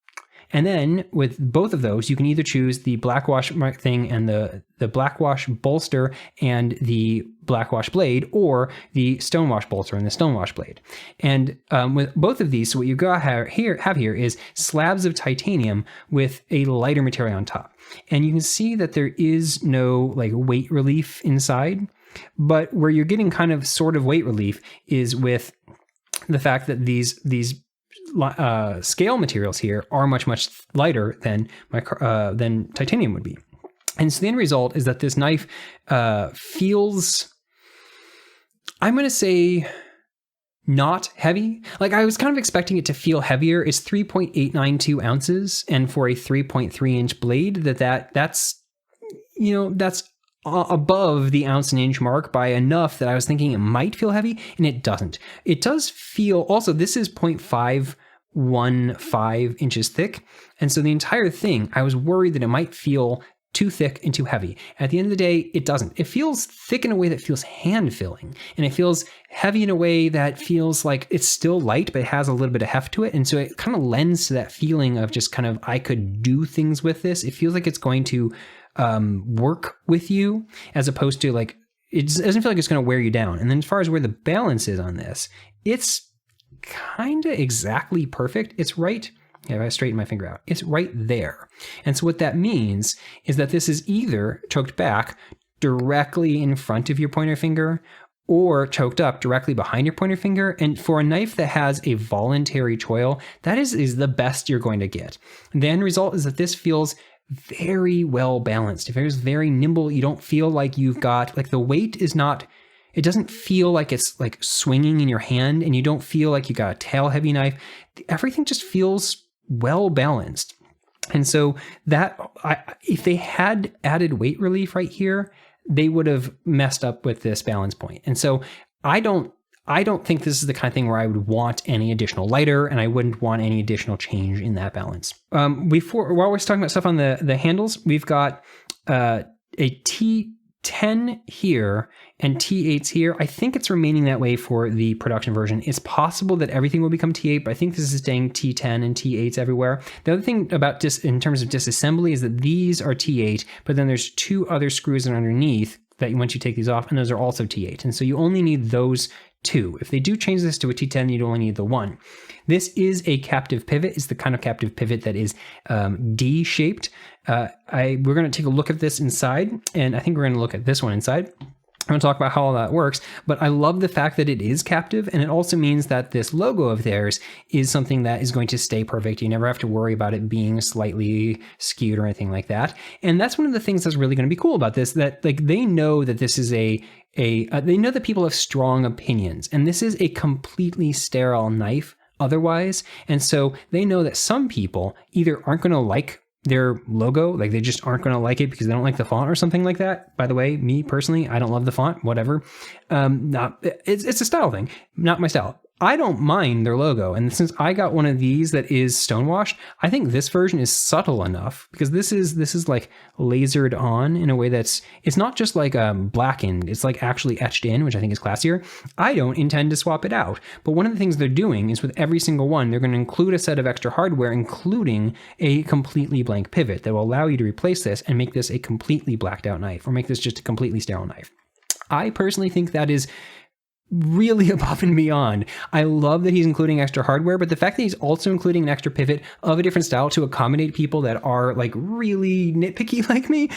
And then with both of those, you can either choose the blackwash thing and the blackwash bolster and the blackwash blade, or the stonewash bolster and the stonewash blade. And with both of these, so what you have here is slabs of titanium with a lighter material on top. And you can see that there is no like weight relief inside, but where you're getting kind of sort of weight relief is with the fact that these scale materials here are much lighter than titanium would be. And so the end result is that this knife feels, I'm going to say, not heavy. Like I was kind of expecting it to feel heavier. It's 3.892 ounces, and for a 3.3 inch blade, that's above the ounce and inch mark by enough that I was thinking it might feel heavy, and it doesn't. It does feel, also this is 0.515 inches thick, and so the entire thing, I was worried that it might feel too thick and too heavy. At the end of the day, it doesn't. It feels thick in a way that feels hand-filling, and it feels heavy in a way that feels like it's still light, but it has a little bit of heft to it, and so it kind of lends to that feeling of just kind of, I could do things with this. It feels like it's going to work with you, as opposed to like, it doesn't feel like it's going to wear you down. And then as far as where the balance is on this, it's kind of exactly perfect. It's right, if I straighten my finger out, it's right there. And so what that means is that this is either choked back directly in front of your pointer finger, or choked up directly behind your pointer finger. And for a knife that has a voluntary choil, that is the best you're going to get. And the end result is that this feels very well balanced. It feels very nimble. You don't feel like you've got, like, the weight is not, it doesn't feel like it's like swinging in your hand, and you don't feel like you got a tail heavy knife. Everything just feels well balanced. And so that, if they had added weight relief right here, they would have messed up with this balance point. And so I don't think this is the kind of thing where I would want any additional lighter, and I wouldn't want any additional while we're talking about stuff on the handles, we've got a T10 here and T8s here. I think it's remaining that way for the production version. It's possible that everything will become T8, but I think this is staying T10 and T8s everywhere. The other thing about in terms of disassembly is that these are T8, but then there's two other screws underneath that once you take these off, and those are also T8. And so you only need those two. If they do change this to a T10, you'd only need the one. This is a captive pivot. It's the kind of captive pivot that is D-shaped. We're going to take a look at this inside, and I think we're going to look at this one inside. I'm going to talk about how all that works, but I love the fact that it is captive, and it also means that this logo of theirs is something that is going to stay perfect. You never have to worry about it being slightly skewed or anything like that. And that's one of the things that's really going to be cool about this, that like they know that this is they know that people have strong opinions, and this is a completely sterile knife otherwise. And so they know that some people either aren't going to like their logo, like they just aren't going to like it because they don't like the font or something like that. By the way, me personally, I don't love the font, whatever. It's a style thing, not my style. I don't mind their logo. And since I got one of these that is stonewashed, I think this version is subtle enough because this is like lasered on in a way it's not just like blackened, it's like actually etched in, which I think is classier. I don't intend to swap it out. But one of the things they're doing is with every single one, they're going to include a set of extra hardware, including a completely blank pivot that will allow you to replace this and make this a completely blacked out knife, or make this just a completely sterile knife. I personally think that is really above and beyond. I love that he's including extra hardware, but the fact that he's also including an extra pivot of a different style to accommodate people that are like really nitpicky like me,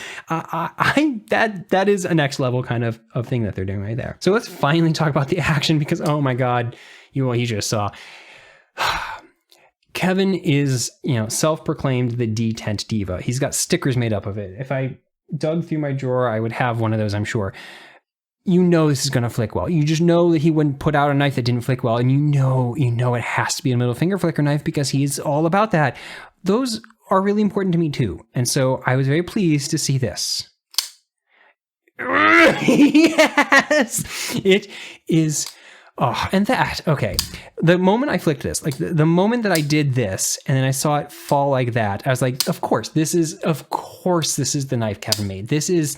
that is a next level kind of thing that they're doing right there. So let's finally talk about the action, because oh my God, you just saw. Kevin is, self-proclaimed the Detent Diva. He's got stickers made up of it. If I dug through my drawer, I would have one of those, I'm sure. You know this is going to flick well. You just know that he wouldn't put out a knife that didn't flick well. And you know it has to be a middle finger flicker knife because he's all about that. Those are really important to me too. And so I was very pleased to see this. Yes! It is... Oh, and that, okay. The moment I flicked this, like the moment that I did this and then I saw it fall like that, I was like, of course this is the knife Kevin made. This is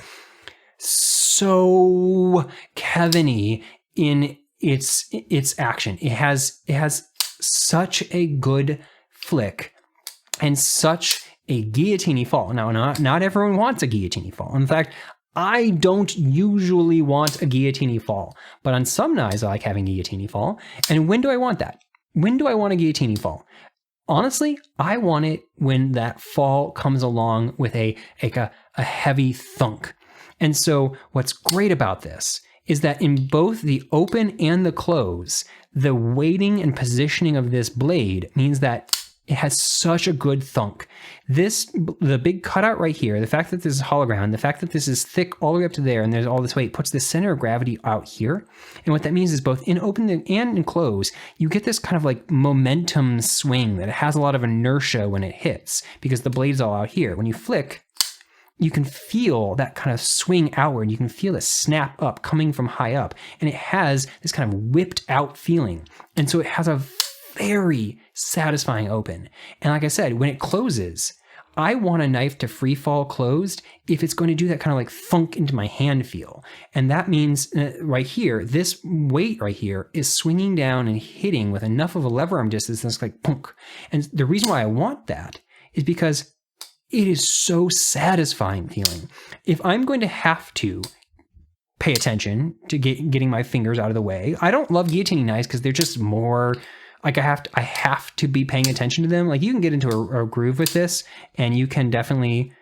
so Kevin-y in its action. It has such a good flick and such a guillotine fall. Now, not everyone wants a guillotine fall. In fact, I don't usually want a guillotine fall, but on some knives I like having guillotine fall. And when do I want that? When do I want a guillotine fall? Honestly, I want it when that fall comes along with a heavy thunk. And so what's great about this is that in both the open and the close, the weighting and positioning of this blade means that it has such a good thunk. The big cutout right here, the fact that this is hollow ground, the fact that this is thick all the way up to there and there's all this weight, puts the center of gravity out here. And what that means is both in open and in close, you get this kind of like momentum swing that it has a lot of inertia when it hits because the blade's all out here. When you flick, you can feel that kind of swing outward. You can feel it snap up coming from high up. And it has this kind of whipped out feeling. And so it has a very satisfying open. And like I said, when it closes, I want a knife to free fall closed if it's going to do that kind of like thunk into my hand feel. And that means right here, this weight right here is swinging down and hitting with enough of a lever arm distance that's like punk. And the reason why I want that is because it is so satisfying feeling. If I'm going to have to pay attention to getting my fingers out of the way, I don't love guillotine knives because they're just more like I have to be paying attention to them. Like you can get into a groove with this and you can definitely,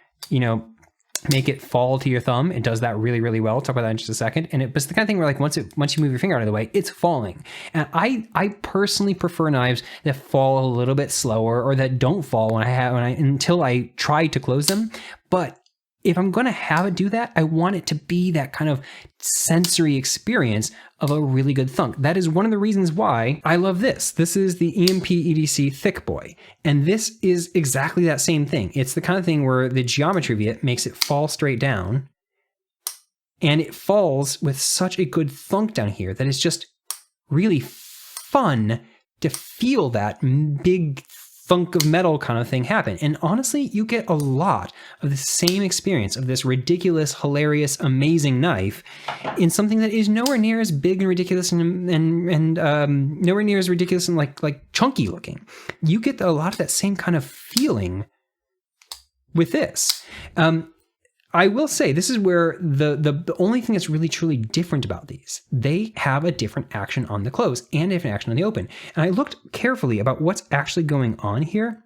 make it fall to your thumb. It does that really, really well. I'll talk about that in just a second. And it's the kind of thing where like once you move your finger out of the way, it's falling. And I personally prefer knives that fall a little bit slower or that don't fall until I try to close them. But if I'm going to have it do that, I want it to be that kind of sensory experience of a really good thunk. That is one of the reasons why I love this. This is the EMP EDC Thick Boy. And this is exactly that same thing. It's the kind of thing where the geometry of it makes it fall straight down. And it falls with such a good thunk down here that it's just really fun to feel that big thunk of metal kind of thing happen. And honestly, you get a lot of the same experience of this ridiculous, hilarious, amazing knife in something that is nowhere near as big and ridiculous and nowhere near as ridiculous and like chunky looking. You get a lot of that same kind of feeling with this. I will say this is where the only thing that's really truly different about these, they have a different action on the close and a different action on the open. And I looked carefully about what's actually going on here.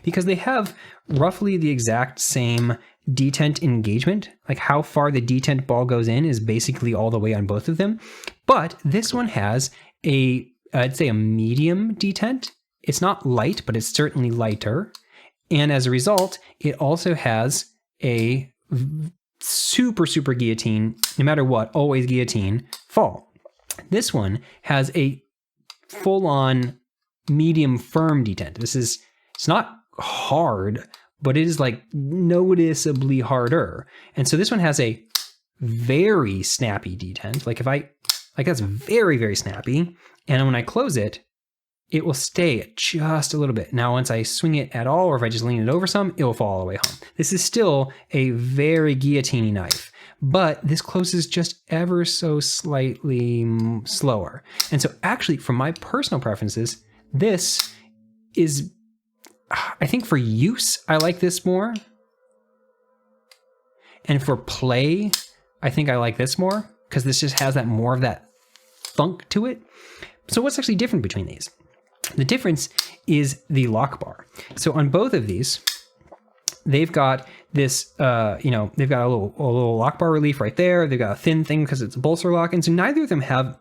because they have roughly the exact same detent engagement. Like how far the detent ball goes in is basically all the way on both of them. But this one has a, I'd say a medium detent. It's not light, but it's certainly lighter. And as a result, it also has a super, super guillotine, no matter what, always guillotine fall. This one has a full-on medium firm detent. It's not hard, but it is like noticeably harder. And so this one has a very snappy detent. Like that's very, very snappy. And when I close it, it will stay just a little bit. Now, once I swing it at all, or if I just lean it over some, it will fall all the way home. This is still a very guillotine-y knife, but this closes just ever so slightly slower. And so actually, from my personal preferences, this is, I think for use, I like this more. And for play, I think I like this more, because this just has that more of that thunk to it. So what's actually different between these? The difference is the lock bar. So on both of these, they've got this, they've got a little lock bar relief right there. They've got a thin thing because it's a bolster lock. And so neither of them have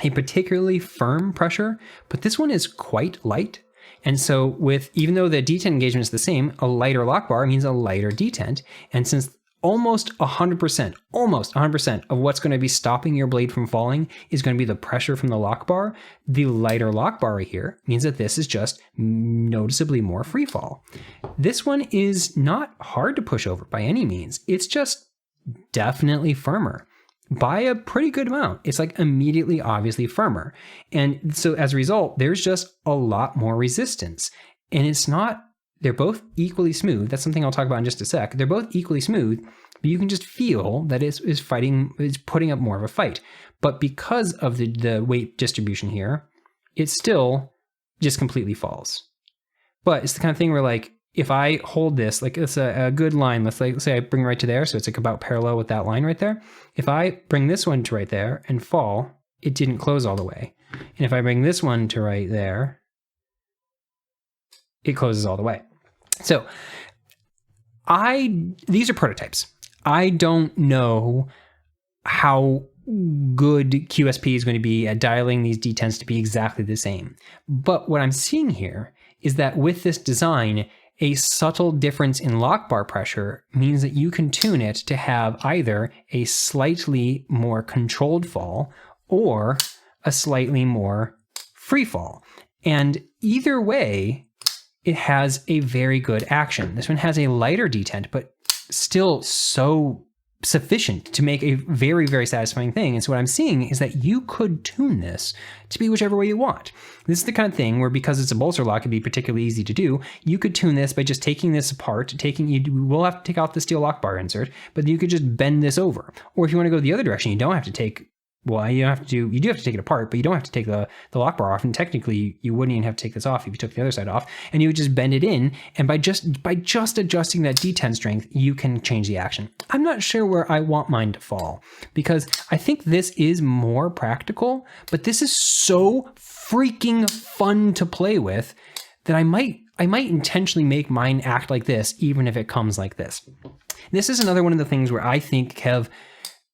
a particularly firm pressure, but this one is quite light. And so even though the detent engagement is the same, a lighter lock bar means a lighter detent. And since almost 100% of what's going to be stopping your blade from falling is going to be the pressure from the lock bar, the lighter lock bar right here means that this is just noticeably more free fall. This one is not hard to push over by any means. It's just definitely firmer by a pretty good amount. It's like immediately, obviously firmer. And so as a result, there's just a lot more resistance. And they're both equally smooth. That's something I'll talk about in just a sec. They're both equally smooth, but you can just feel that it's putting up more of a fight. But because of the weight distribution here, it still just completely falls. But it's the kind of thing where, like, if I hold this, like it's a good line, let's say I bring right to there, so it's like about parallel with that line right there. If I bring this one to right there and fall, it didn't close all the way. And if I bring this one to right there, it closes all the way. So these are prototypes. I don't know how good QSP is going to be at dialing these detents to be exactly the same. But what I'm seeing here is that with this design, a subtle difference in lock bar pressure means that you can tune it to have either a slightly more controlled fall or a slightly more free fall. And either way, it has a very good action. This one has a lighter detent, but still so sufficient to make a very, very satisfying thing. And so what I'm seeing is that you could tune this to be whichever way you want. This is the kind of thing where, because it's a bolster lock, it'd be particularly easy to do. You could tune this by just taking this apart, you will have to take out the steel lock bar insert, but you could just bend this over. Or if you want to go the other direction, you don't have to take, well, you do have to take it apart, but you don't have to take the lock bar off. And technically, you wouldn't even have to take this off if you took the other side off. And you would just bend it in. And by just adjusting that detent strength, you can change the action. I'm not sure where I want mine to fall, because I think this is more practical, but this is so freaking fun to play with that I might intentionally make mine act like this, even if it comes like this. This is another one of the things where I think Kev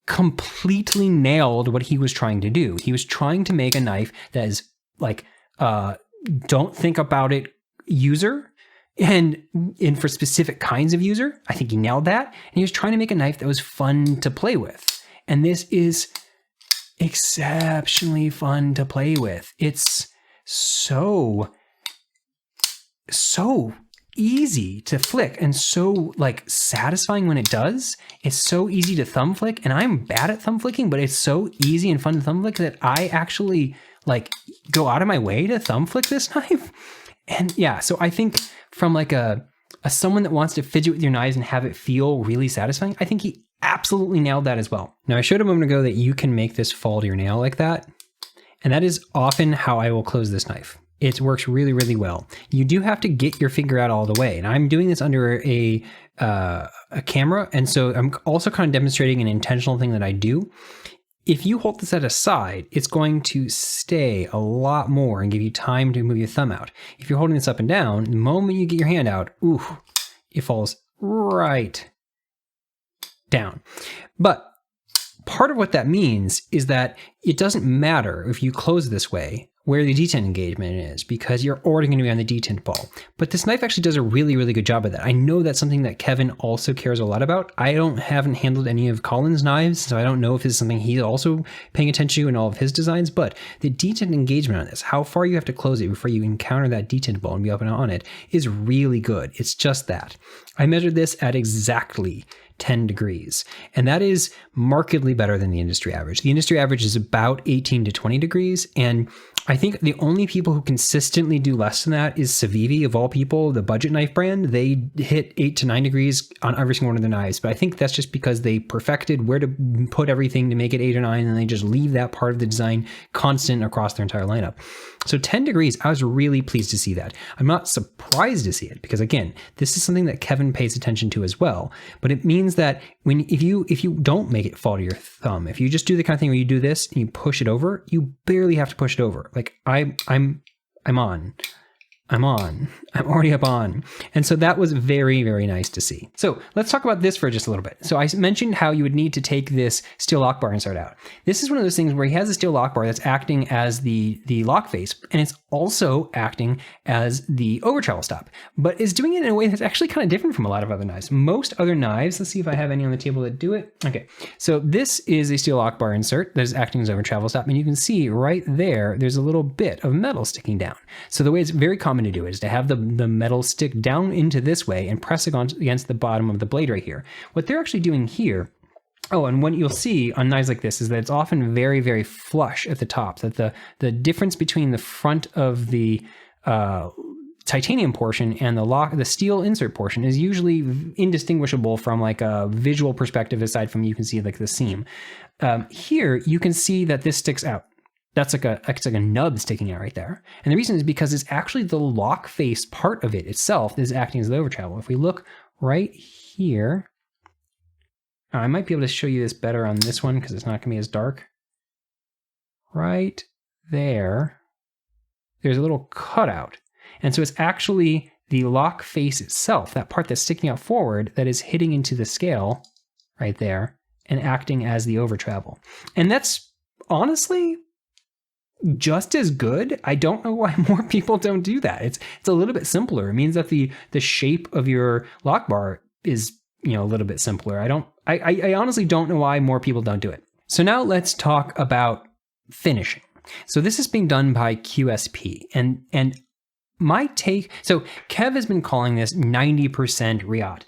completely nailed what he was trying to do. He was trying to make a knife that is like, don't think about it user, and for specific kinds of user. I think he nailed that. And he was trying to make a knife that was fun to play with. And this is exceptionally fun to play with. It's so easy to flick and so like satisfying when it does. It's so easy to thumb flick, and I'm bad at thumb flicking, but it's so easy and fun to thumb flick that I actually like go out of my way to thumb flick this knife. And yeah, so I think from like a someone that wants to fidget with your knives and have it feel really satisfying, I think he absolutely nailed that as well. Now, I showed a moment ago that you can make this fall to your nail like that, and that is often how I will close this knife. It works really, really well. You do have to get your finger out all the way. And I'm doing this under a camera. And so I'm also kind of demonstrating an intentional thing that I do. if you hold this at a side, it's going to stay a lot more and give you time to move your thumb out. If you're holding this up and down, the moment you get your hand out, ooh, it falls right down. But part of what that means is that it doesn't matter if you close this way where the detent engagement is, because you're already going to be on the detent ball. But this knife actually does a really, really good job of that. I know that's something that Kevin also cares a lot about. I haven't handled any of Colin's knives, so I don't know if this is something he's also paying attention to in all of his designs, but the detent engagement on this, how far you have to close it before you encounter that detent ball and be up and on it, is really good. It's just that. I measured this at exactly 10 degrees, and that is markedly better than the industry average. The industry average is about 18 to 20 degrees, and I think the only people who consistently do less than that is Civivi, of all people, the budget knife brand. They hit 8 to 9 degrees on every single one of their knives, but I think that's just because they perfected where to put everything to make it 8 or 9, and they just leave that part of the design constant across their entire lineup. So 10 degrees, I was really pleased to see that. I'm not surprised to see it, because again, this is something that Kevin pays attention to as well, but it means that if you don't make it fall to your thumb, if you just do the kind of thing where you do this and you push it over, you barely have to push it over. Like I'm already up on. And so that was very, very nice to see. So let's talk about this for just a little bit. So I mentioned how you would need to take this steel lock bar and start out. This is one of those things where he has a steel lock bar that's acting as the lock face, and it's also acting as the over travel stop, but is doing it in a way that's actually kind of different from a lot of other knives. Most other knives, let's see if I have any on the table that do it. Okay, so this is a steel lock bar insert that is acting as over travel stop, and you can see right there, there's a little bit of metal sticking down. So the way it's very common to do it is to have the metal stick down into this way and press it against the bottom of the blade right here. What they're actually doing here, oh, and what you'll see on knives like this is that it's often very, very flush at the top, that the difference between the front of the titanium portion and the steel insert portion is usually indistinguishable from like a visual perspective, aside from you can see like the seam. Here, you can see that this sticks out. That's like a nub sticking out right there. And the reason is because it's actually the lock face part of it itself is acting as the over travel. If we look right here, I might be able to show you this better on this one because it's not gonna be as dark. Right there, there's a little cutout. And so it's actually the lock face itself, that part that's sticking out forward, that is hitting into the scale right there and acting as the over travel. And that's honestly just as good. I don't know why more people don't do that. It's a little bit simpler. It means that the shape of your lock bar is, a little bit simpler. I honestly don't know why more people don't do it. So now let's talk about finishing. So this is being done by QSP, and my take, so Kev has been calling this 90% Riot.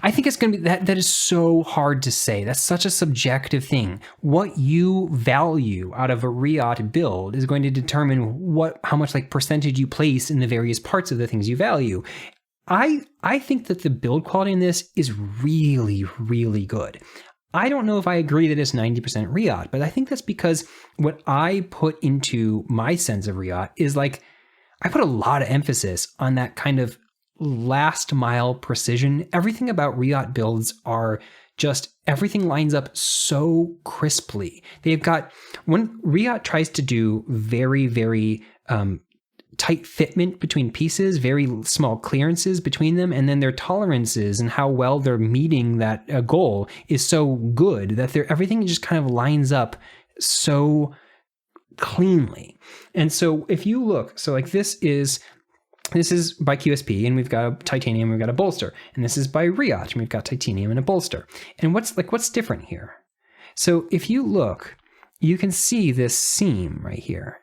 I think it's going to be that is so hard to say. That's such a subjective thing. What you value out of a Riot build is going to determine how much like percentage you place in the various parts of the things you value. I think that the build quality in this is really, really good. I don't know if I agree that it's 90% Riot, but I think that's because what I put into my sense of Riot is like, I put a lot of emphasis on that kind of last mile precision. Everything about Riot builds are just, everything lines up so crisply. They've got, when Riot tries to do very, very tight fitment between pieces, very small clearances between them, and then their tolerances and how well they're meeting that goal is so good that everything just kind of lines up so cleanly. And so if you look, so like this is by QSP, and we've got a titanium, we've got a bolster, and this is by Riot, and we've got titanium and a bolster. And what's different here? So if you look, you can see this seam right here.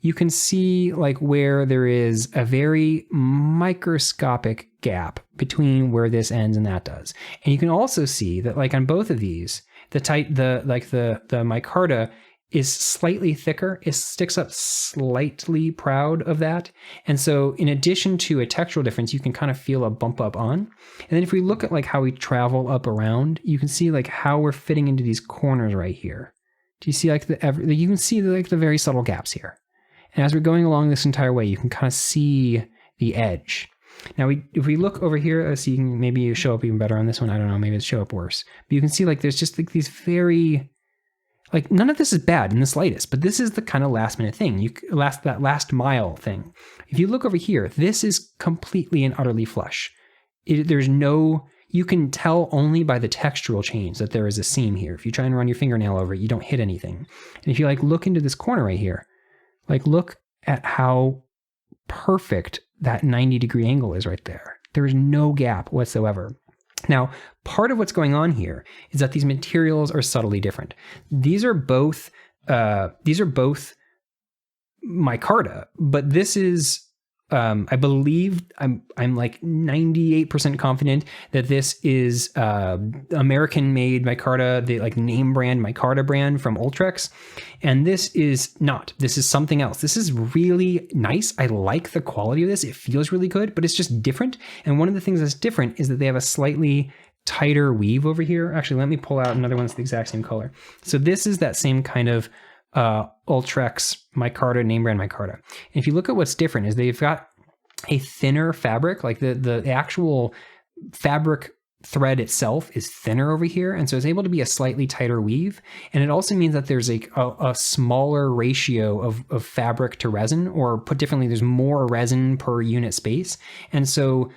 You can see like where there is a very microscopic gap between where this ends and that does. And you can also see that like on both of these, the micarta is slightly thicker. It sticks up slightly proud of that. And so in addition to a textural difference, you can kind of feel a bump up on. And then if we look at like how we travel up around, you can see like how we're fitting into these corners right here. Do you see like you can see like the very subtle gaps here. And as we're going along this entire way, you can kind of see the edge. Now, if we look over here, see, maybe you show up even better on this one. I don't know, maybe it show up worse. But you can see like there's just like these very, like none of this is bad in the slightest, but this is the kind of last minute thing. That last mile thing. If you look over here, this is completely and utterly flush. There's no, you can tell only by the textural change that there is a seam here. If you try and run your fingernail over it, you don't hit anything. And if you like look into this corner right here, like look at how perfect that 90-degree angle is right there. There is no gap whatsoever. Now, part of what's going on here is that these materials are subtly different. These are both micarta, but this is, I believe, I'm like 98% confident that this is American-made micarta, the like name brand micarta brand from Ultrex, and this is not. This is something else. This is really nice. I like the quality of this. It feels really good, but it's just different. And one of the things that's different is that they have a slightly tighter weave over here. Actually, let me pull out another one that's the exact same color. So this is that same kind of Ultrex micarta, name brand micarta. And if you look at what's different is they've got a thinner fabric, like the actual fabric thread itself is thinner over here. And so it's able to be a slightly tighter weave. And it also means that there's a smaller ratio of fabric to resin, or put differently, there's more resin per unit space. And so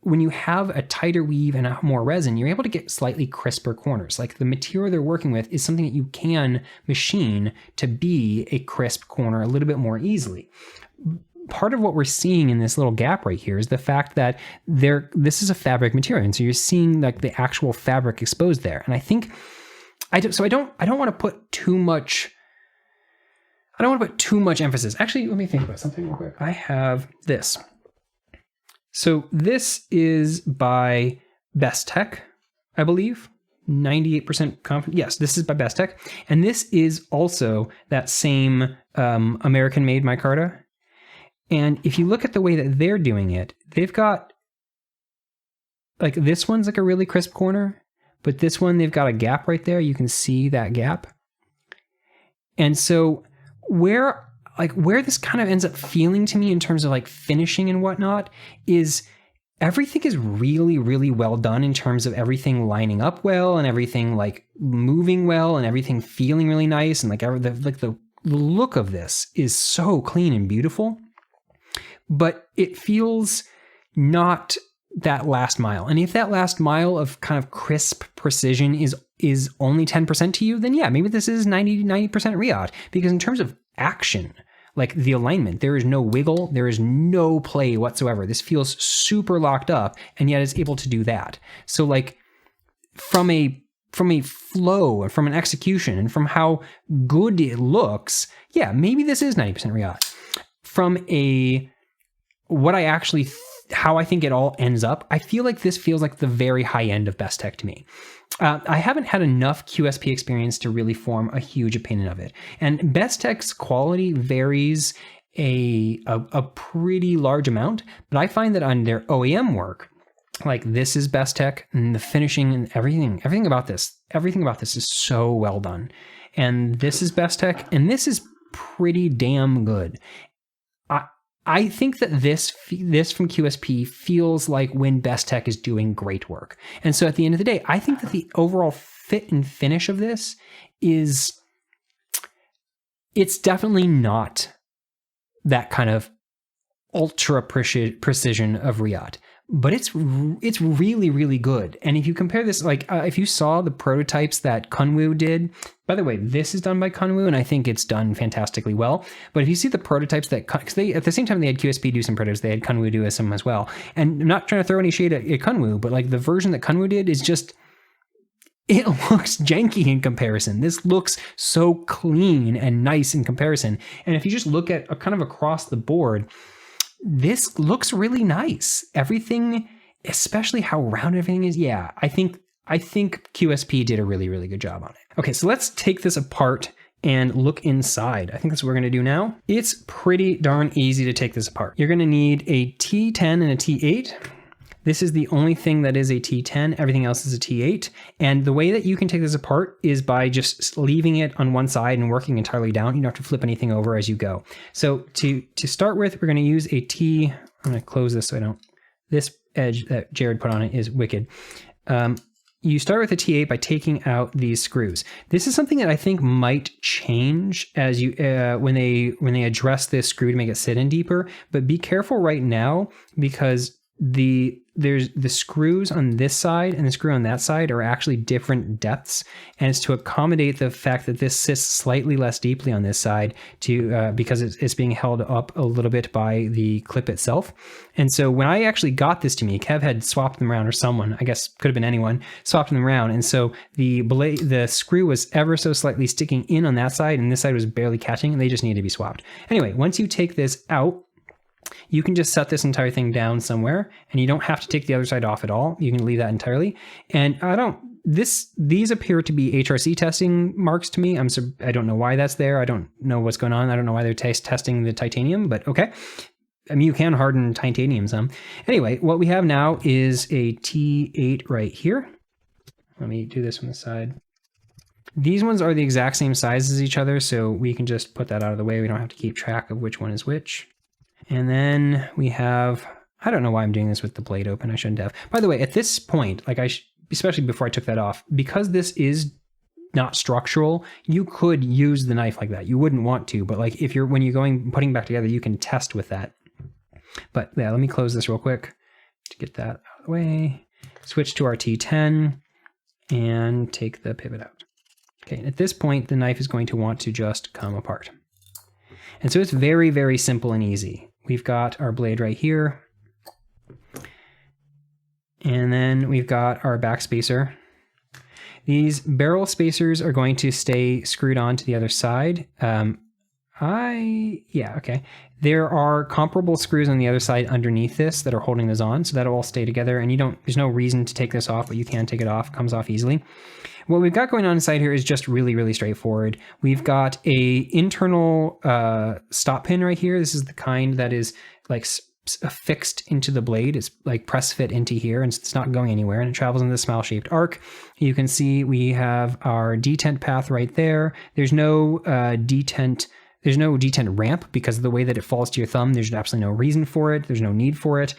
when you have a tighter weave and a more resin, you're able to get slightly crisper corners. Like the material they're working with is something that you can machine to be a crisp corner a little bit more easily. Part of what we're seeing in this little gap right here is the fact that this is a fabric material. And so you're seeing like the actual fabric exposed there. And I think, I don't want to put too much, emphasis. Actually, let me think about something real quick. I have this. So this is by Best Tech, I believe, 98% confident. Yes, this is by Best Tech. And this is also that same American-made micarta. And if you look at the way that they're doing it, they've got, like this one's like a really crisp corner, but this one, they've got a gap right there. You can see that gap. And so where this kind of ends up feeling to me in terms of like finishing and whatnot is everything is really, really well done in terms of everything lining up well and everything like moving well and everything feeling really nice. And like the look of this is so clean and beautiful, but it feels not that last mile. And if that last mile of kind of crisp precision is only 10% to you, then yeah, maybe this is 90% Riot, because in terms of action, like the alignment, there is no wiggle, there is no play whatsoever. This feels super locked up, and yet it's able to do that. So like from a flow and from an execution and from how good it looks, yeah, maybe this is 90% Riot. From how I think it all ends up, I feel like this feels like the very high end of Best Tech to me. I haven't had enough QSP experience to really form a huge opinion of it. And Best Tech's quality varies a pretty large amount, but I find that on their OEM work, like this is Best Tech, and the finishing and everything about this is so well done. And this is Best Tech, and this is pretty damn good. I think that this from QSP feels like when Best Tech is doing great work. And so at the end of the day, I think that the overall fit and finish of this it's definitely not that kind of ultra precision of Riot, but it's really, really good. And if you compare this, like if you saw the prototypes that Kunwu did, by the way, this is done by Kunwu, and I think it's done fantastically well. But if you see the prototypes because they, at the same time they had QSP do some prototypes, they had Kunwu do some as well. And I'm not trying to throw any shade at Kunwu, but like the version that Kunwu did is just, it looks janky in comparison. This looks so clean and nice in comparison. And if you just look at kind of across the board, this looks really nice. Everything, especially how round everything is. Yeah, I think QSP did a really, really good job on it. Okay, so let's take this apart and look inside. I think that's what we're gonna do now. It's pretty darn easy to take this apart. You're gonna need a T10 and a T8. This is the only thing that is a T10. Everything else is a T8. And the way that you can take this apart is by just leaving it on one side and working entirely down. You don't have to flip anything over as you go. So to start with, we're going to use a T. I'm going to close this so I don't this edge that Jared put on it is wicked. You start with a T8 by taking out these screws. This is something that I think might change as you when they address this screw to make it sit in deeper. But be careful right now, because there's the screws on this side and the screw on that side are actually different depths, and it's to accommodate the fact that this sits slightly less deeply on this side because it's being held up a little bit by the clip itself. And so when I actually got this to me, Kev had swapped them around, or someone, I guess could have been anyone, swapped them around, and so the screw was ever so slightly sticking in on that side, and this side was barely catching, and they just needed to be swapped. Anyway, once you take this out, you can just set this entire thing down somewhere, and you don't have to take the other side off at all. You can leave that entirely. And these appear to be HRC testing marks to me. I don't know why that's there. I don't know what's going on. I don't know why they're testing the titanium, but okay. I mean, you can harden titanium some. Anyway, what we have now is a T8 right here. Let me do this from the side. These ones are the exact same size as each other, so we can just put that out of the way. We don't have to keep track of which one is which. And then we have, I don't know why I'm doing this with the blade open. I shouldn't have. By the way, at this point, like especially before I took that off, because this is not structural, you could use the knife like that. You wouldn't want to, but like when you're putting back together, you can test with that. But yeah, let me close this real quick to get that out of the way. Switch to our T10 and take the pivot out. Okay, and at this point, the knife is going to want to just come apart. And so it's very, very simple and easy. We've got our blade right here. And then we've got our back spacer. These barrel spacers are going to stay screwed on to the other side. Okay. There are comparable screws on the other side underneath this that are holding this on, so that'll all stay together, and there's no reason to take this off, but you can take it off. It comes off easily. What we've got going on inside here is just really, really straightforward. We've got a internal stop pin right here. This is the kind that is like affixed into the blade. It's like press fit into here, and it's not going anywhere, and it travels in this smile-shaped arc. You can see we have our detent path right there. There's no detent ramp because of the way that it falls to your thumb. There's absolutely no reason for it. There's no need for it.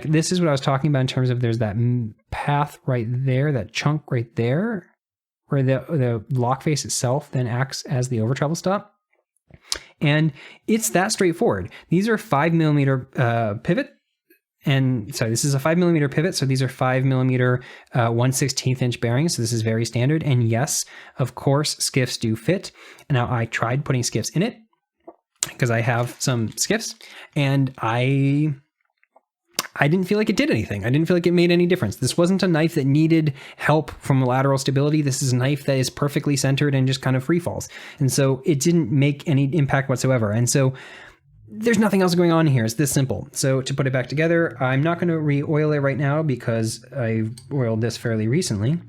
This is what I was talking about in terms of there's that path right there, that chunk right there, where the lock face itself then acts as the over travel stop. And it's that straightforward. These are 5mm pivot. And sorry, this is a 5mm pivot. So these are 5mm 1/16 inch bearings. So this is very standard. And yes, of course, skiffs do fit. Now I tried putting skiffs in it because I have some skiffs, and I didn't feel like it did anything. I didn't feel like it made any difference. This wasn't a knife that needed help from lateral stability. This is a knife that is perfectly centered and just kind of free falls. And so it didn't make any impact whatsoever. And so there's nothing else going on here. It's this simple. So to put it back together, I'm not going to re-oil it right now because I oiled this fairly recently.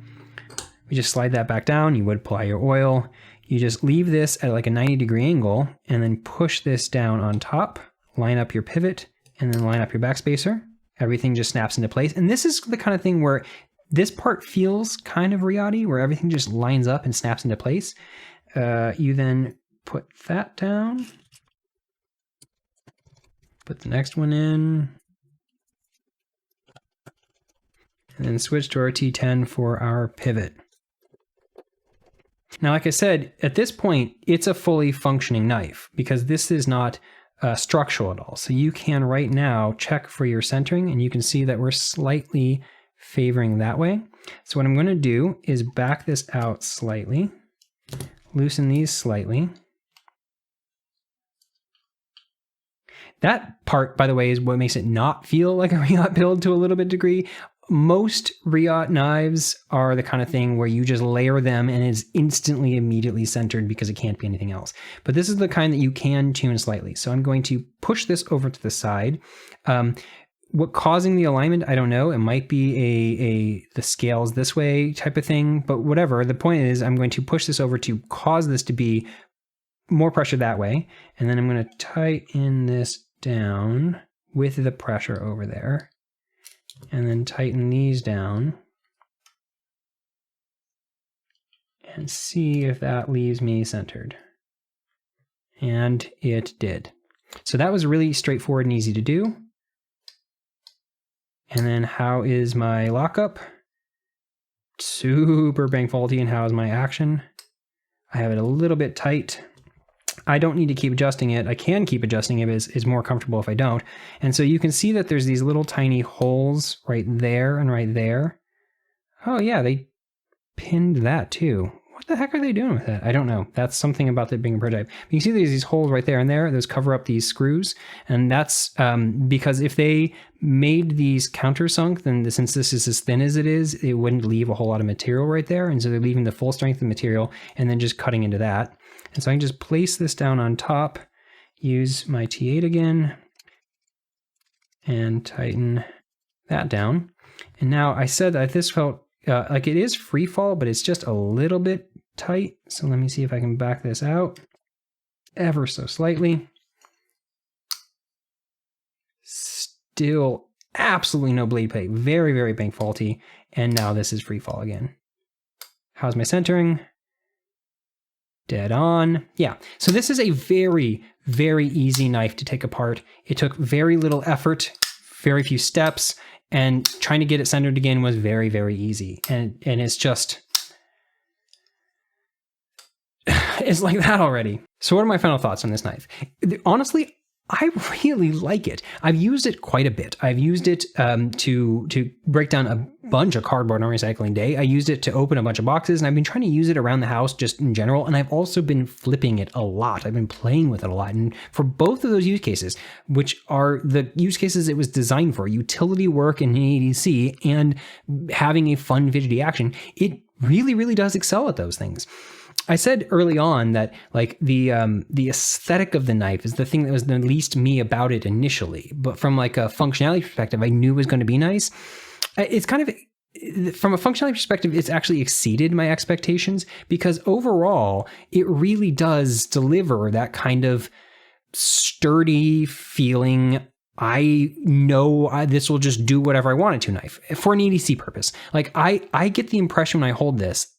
We just slide that back down. You would apply your oil. You just leave this at like a 90-degree angle and then push this down on top, line up your pivot, and then line up your back spacer. Everything just snaps into place. And this is the kind of thing where this part feels kind of Riyadh, where everything just lines up and snaps into place. You then put that down. Put the next one in. And then switch to our T10 for our pivot. Now, like I said, at this point, it's a fully functioning knife because this is not structural at all. So you can right now check for your centering, and you can see that we're slightly favoring that way. So what I'm going to do is back this out slightly, loosen these slightly. That part, by the way, is what makes it not feel like a Riyadh build to a little bit degree. Most Riyadh knives are the kind of thing where you just layer them and it's instantly immediately centered because it can't be anything else. But this is the kind that you can tune slightly. So I'm going to push this over to the side. What causing the alignment, I don't know. It might be the scales this way type of thing, but whatever. The point is I'm going to push this over to cause this to be more pressure that way. And then I'm going to tighten this down with the pressure over there. And then tighten these down and see if that leaves me centered. And it did. So that was really straightforward and easy to do. And then how is my lockup? Super bang faulty. And how is my action? I have it a little bit tight. I don't need to keep adjusting it. I can keep adjusting it, but it's more comfortable if I don't. And so you can see that there's these little tiny holes right there and right there. Oh yeah, they pinned that too. What the heck are they doing with that? I don't know. That's something about it being a prototype. You can see there's these holes right there and there. Those cover up these screws. And that's because if they made these countersunk, then since this is as thin as it is, it wouldn't leave a whole lot of material right there. And so they're leaving the full strength of material and then just cutting into that. And so I can just place this down on top, use my T8 again, and tighten that down. And now I said that this felt like it is free fall, but it's just a little bit tight. So let me see if I can back this out ever so slightly. Still absolutely no blade play. Very, very bang faulty. And now this is free fall again. How's my centering? Dead on. Yeah. So this is a very, very easy knife to take apart. It took very little effort, very few steps. And trying to get it centered again was very, very easy. And it's just, it's like that already. So what are my final thoughts on this knife? Honestly, I really like it. I've used it quite a bit. I've used it to break down a bunch of cardboard on recycling day. I used it to open a bunch of boxes, and I've been trying to use it around the house just in general. And I've also been flipping it a lot. I've been playing with it a lot. And for both of those use cases, which are the use cases it was designed for, utility work in ADC and having a fun fidgety action, it really, really does excel at those things. I said early on that like the aesthetic of the knife is the thing that was the least me about it initially, but from like a functionality perspective, I knew it was going to be nice. It's kind of, from a functionality perspective, it's actually exceeded my expectations because overall, it really does deliver that kind of sturdy feeling. I know this will just do whatever I want it to knife for an EDC purpose. Like I get the impression when I hold this,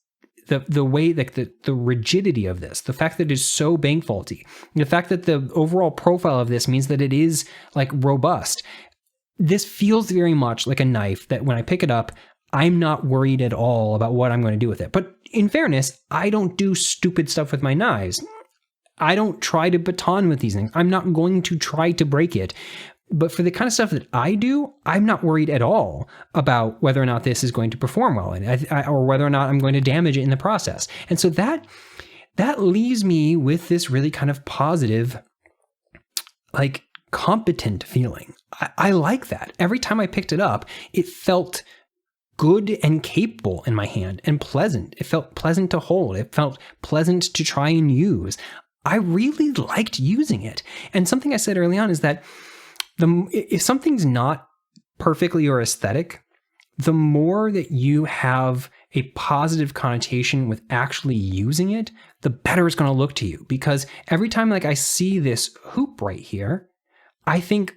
the way, like the rigidity of this, the fact that it is so bang faulty, the fact that the overall profile of this means that it is like robust. This feels very much like a knife that when I pick it up, I'm not worried at all about what I'm going to do with it. But in fairness, I don't do stupid stuff with my knives. I don't try to baton with these things. I'm not going to try to break it. But for the kind of stuff that I do, I'm not worried at all about whether or not this is going to perform well or whether or not I'm going to damage it in the process. And so that leaves me with this really kind of positive, like competent feeling. I like that. Every time I picked it up, it felt good and capable in my hand and pleasant. It felt pleasant to hold. It felt pleasant to try and use. I really liked using it. And something I said early on is that if something's not perfectly or aesthetic, the more that you have a positive connotation with actually using it, the better it's going to look to you. Because every time like I see this hoop right here, I think,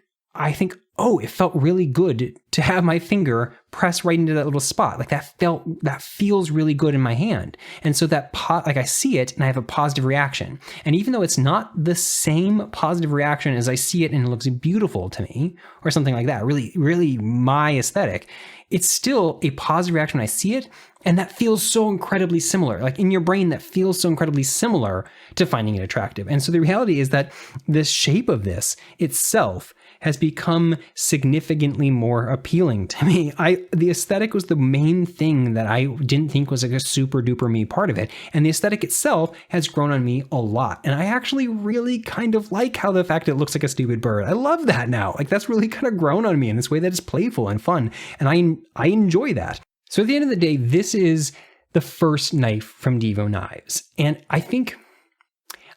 oh, it felt really good to have my finger press right into that little spot. Like that feels really good in my hand. And so like I see it and I have a positive reaction. And even though it's not the same positive reaction as I see it and it looks beautiful to me or something like that, really, really my aesthetic, it's still a positive reaction when I see it. And that feels so incredibly similar. Like in your brain, that feels so incredibly similar to finding it attractive. And so the reality is that the shape of this itself has become significantly more appealing to me. The aesthetic was the main thing that I didn't think was like a super duper me part of it. And the aesthetic itself has grown on me a lot. And I actually really kind of like how the fact it looks like a stupid bird. I love that now. Like that's really kind of grown on me in this way that it's playful and fun. And I enjoy that. So at the end of the day, this is the first knife from Divo Knives. And I think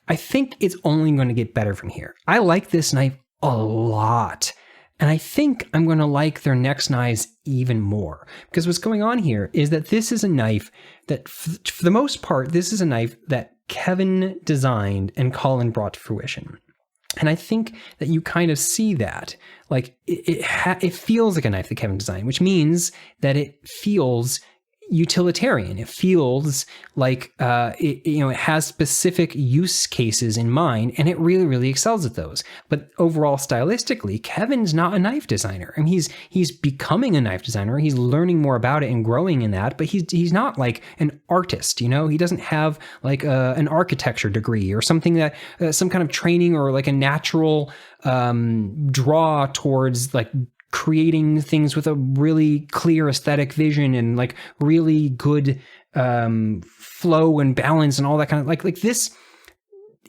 it's only going to get better from here. I like this knife a lot. And I think I'm going to like their next knives even more. Because what's going on here is that this is a knife that, for the most part, this is a knife that Kevin designed and Colin brought to fruition. And I think that you kind of see that. Like, it feels like a knife that Kevin designed, which means that it feels utilitarian. It feels like it has specific use cases in mind, and it really, really excels at those. But overall, stylistically, Kevin's not a knife designer. I mean, he's becoming a knife designer. He's learning more about it and growing in that. But he's not like an artist. You know, he doesn't have like an architecture degree or something that some kind of training or like a natural draw towards like creating things with a really clear aesthetic vision and like really good flow and balance and all that kind of like this.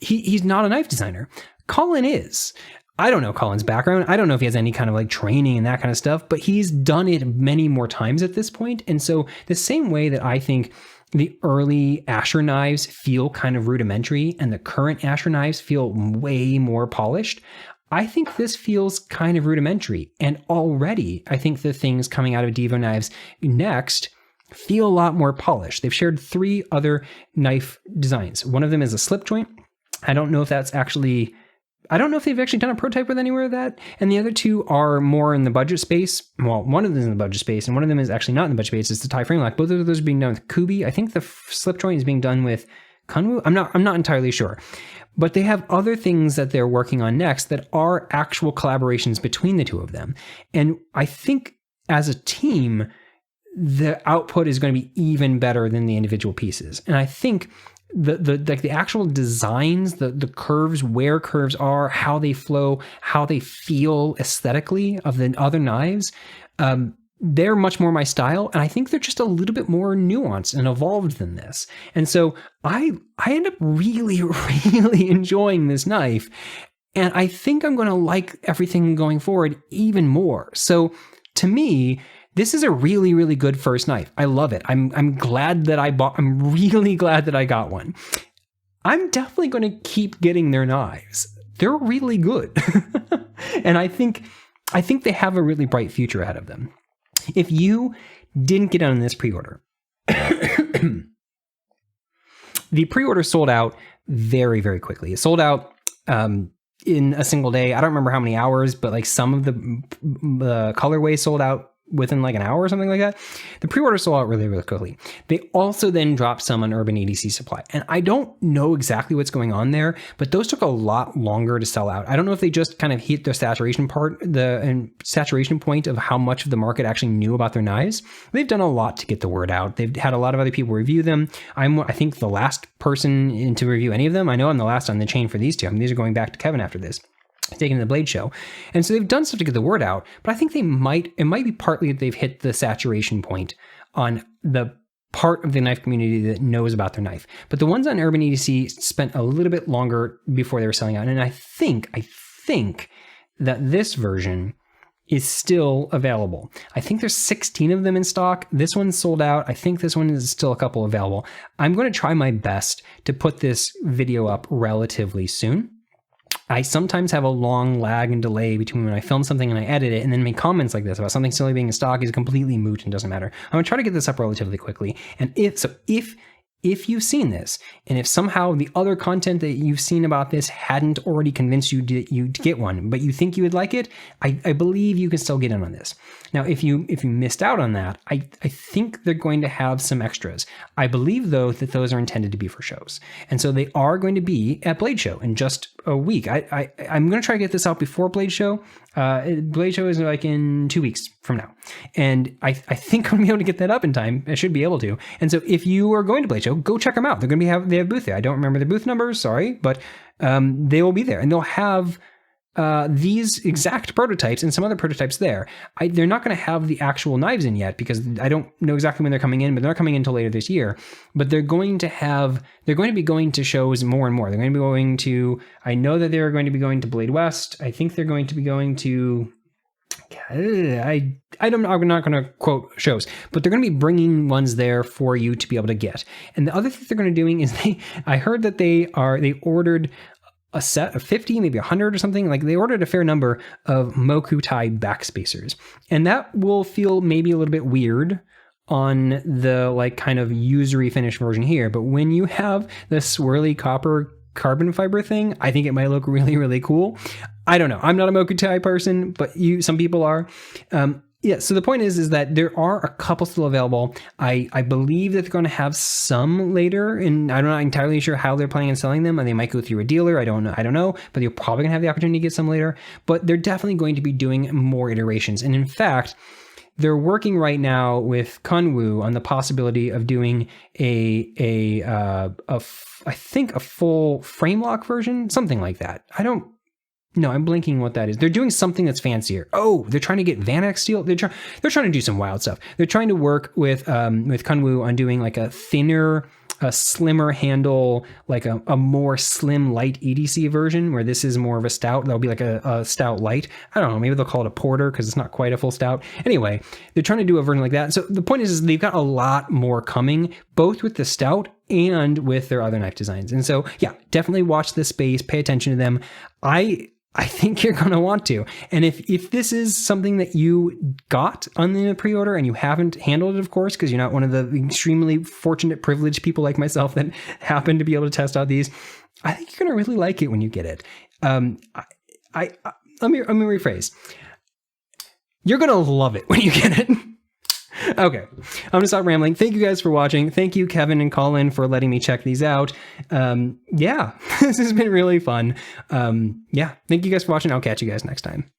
He's not a knife designer. Colin is. I don't know Colin's background. I don't know if he has any kind of like training and that kind of stuff, but he's done it many more times at this point. And so the same way that I think the early Asher knives feel kind of rudimentary and the current Asher knives feel way more polished, I think this feels kind of rudimentary. And already, I think the things coming out of Divo Knives next feel a lot more polished. They've shared 3 other knife designs. One of them is a slip joint. I don't know if they've actually done a prototype with anywhere of that. And the other 2 are more in the budget space. Well, one of them is in the budget space, and one of them is actually not in the budget space. It's the Thai frame lock. Both of those are being done with Kubi. I think the slip joint is being done with Kunwu. I'm not entirely sure. But they have other things that they're working on next that are actual collaborations between the 2 of them. And I think as a team, the output is going to be even better than the individual pieces. And I think the actual designs, the curves, where curves are, how they flow, how they feel aesthetically of the other knives, they're much more my style, and I think they're just a little bit more nuanced and evolved than this. And so I end up really, really enjoying this knife, and I think I'm going to like everything going forward even more. So to me, this is a really, really good first knife. I love it. I'm glad that I'm really glad that I got one. I'm definitely going to keep getting their knives. They're really good. And I think they have a really bright future ahead of them. If you didn't get on this pre-order, the pre-order sold out very, very quickly. It sold out in a single day. I don't remember how many hours, but like some of the colorways sold out within like an hour or something like that. The pre-order sold out really, really quickly. They also then dropped some on Urban EDC Supply. And I don't know exactly what's going on there, but those took a lot longer to sell out. I don't know if they just kind of hit their saturation saturation point of how much of the market actually knew about their knives. They've done a lot to get the word out. They've had a lot of other people review them. I think the last person to review any of them. I know I'm the last on the chain for these 2. I mean, these are going back to Kevin after this, taking the Blade Show. And so they've done stuff to get the word out, but I think it might be partly that they've hit the saturation point on the part of the knife community that knows about their knife. But the ones on Urban EDC spent a little bit longer before they were selling out. And I think that this version is still available. I think there's 16 of them in stock. This one's sold out. I think this one is still a couple available. I'm going to try my best to put this video up relatively soon. I sometimes have a long lag and delay between when I film something and I edit it, and then make comments like this about something still being in stock is completely moot and doesn't matter. I'm going to try to get this up relatively quickly. And if you've seen this, and if somehow the other content that you've seen about this hadn't already convinced you to get one, but you think you would like it, I believe you can still get in on this. Now, if you missed out on that, I think they're going to have some extras. I believe, though, that those are intended to be for shows. And so they are going to be at Blade Show in just a week. I'm going to try to get this out before Blade Show. Blade Show is like in 2 weeks from now. And I think I'm going to be able to get that up in time. I should be able to. And so if you are going to Blade Show, go check them out. They have a booth there. I don't remember the booth numbers, sorry, but they will be there. And they'll have these exact prototypes and some other prototypes there. They're not going to have the actual knives in yet because I don't know exactly when they're coming in, but they're not coming in until later this year. But they're going to be going to shows more and more. They're going to be going to, I know that they're going to be going to Blade West. I think they're going to be going to, I'm not going to quote shows, but they're going to be bringing ones there for you to be able to get. And the other thing they're going to be doing is I heard that they ordered a set of 50, maybe 100 or something. Like they ordered a fair number of Mokutai backspacers. And that will feel maybe a little bit weird on the like kind of usury finish version here. But when you have the swirly copper carbon fiber thing, I think it might look really, really cool. I don't know. I'm not a Mokutai person, but some people are. Yeah, so the point is that there are a couple still available. I believe that they're going to have some later, and I'm not entirely sure how they're planning on selling them. And they might go through a dealer. I don't know, but you're probably going to have the opportunity to get some later. But they're definitely going to be doing more iterations. And in fact, they're working right now with Kunwu on the possibility of doing I think a full frame lock version, something like that. No, I'm blinking what that is. They're doing something that's fancier. Oh, they're trying to get Vanax steel. They're trying to do some wild stuff. They're trying to work with Kunwu on doing like a thinner, a slimmer handle, like a more slim light EDC version, where this is more of a stout. That'll be like a stout light. I don't know. Maybe they'll call it a porter because it's not quite a full stout. Anyway, they're trying to do a version like that. So the point is they've got a lot more coming, both with the stout and with their other knife designs. And so, yeah, definitely watch this space. Pay attention to them. I think you're going to want to. And if this is something that you got on the pre-order and you haven't handled it, of course, because you're not one of the extremely fortunate, privileged people like myself that happen to be able to test out these, I think you're going to really like it when you get it. Let me rephrase. You're going to love it when you get it. Okay, I'm going to stop rambling. Thank you guys for watching. Thank you, Kevin and Colin, for letting me check these out. Yeah, this has been really fun. Yeah, thank you guys for watching. I'll catch you guys next time.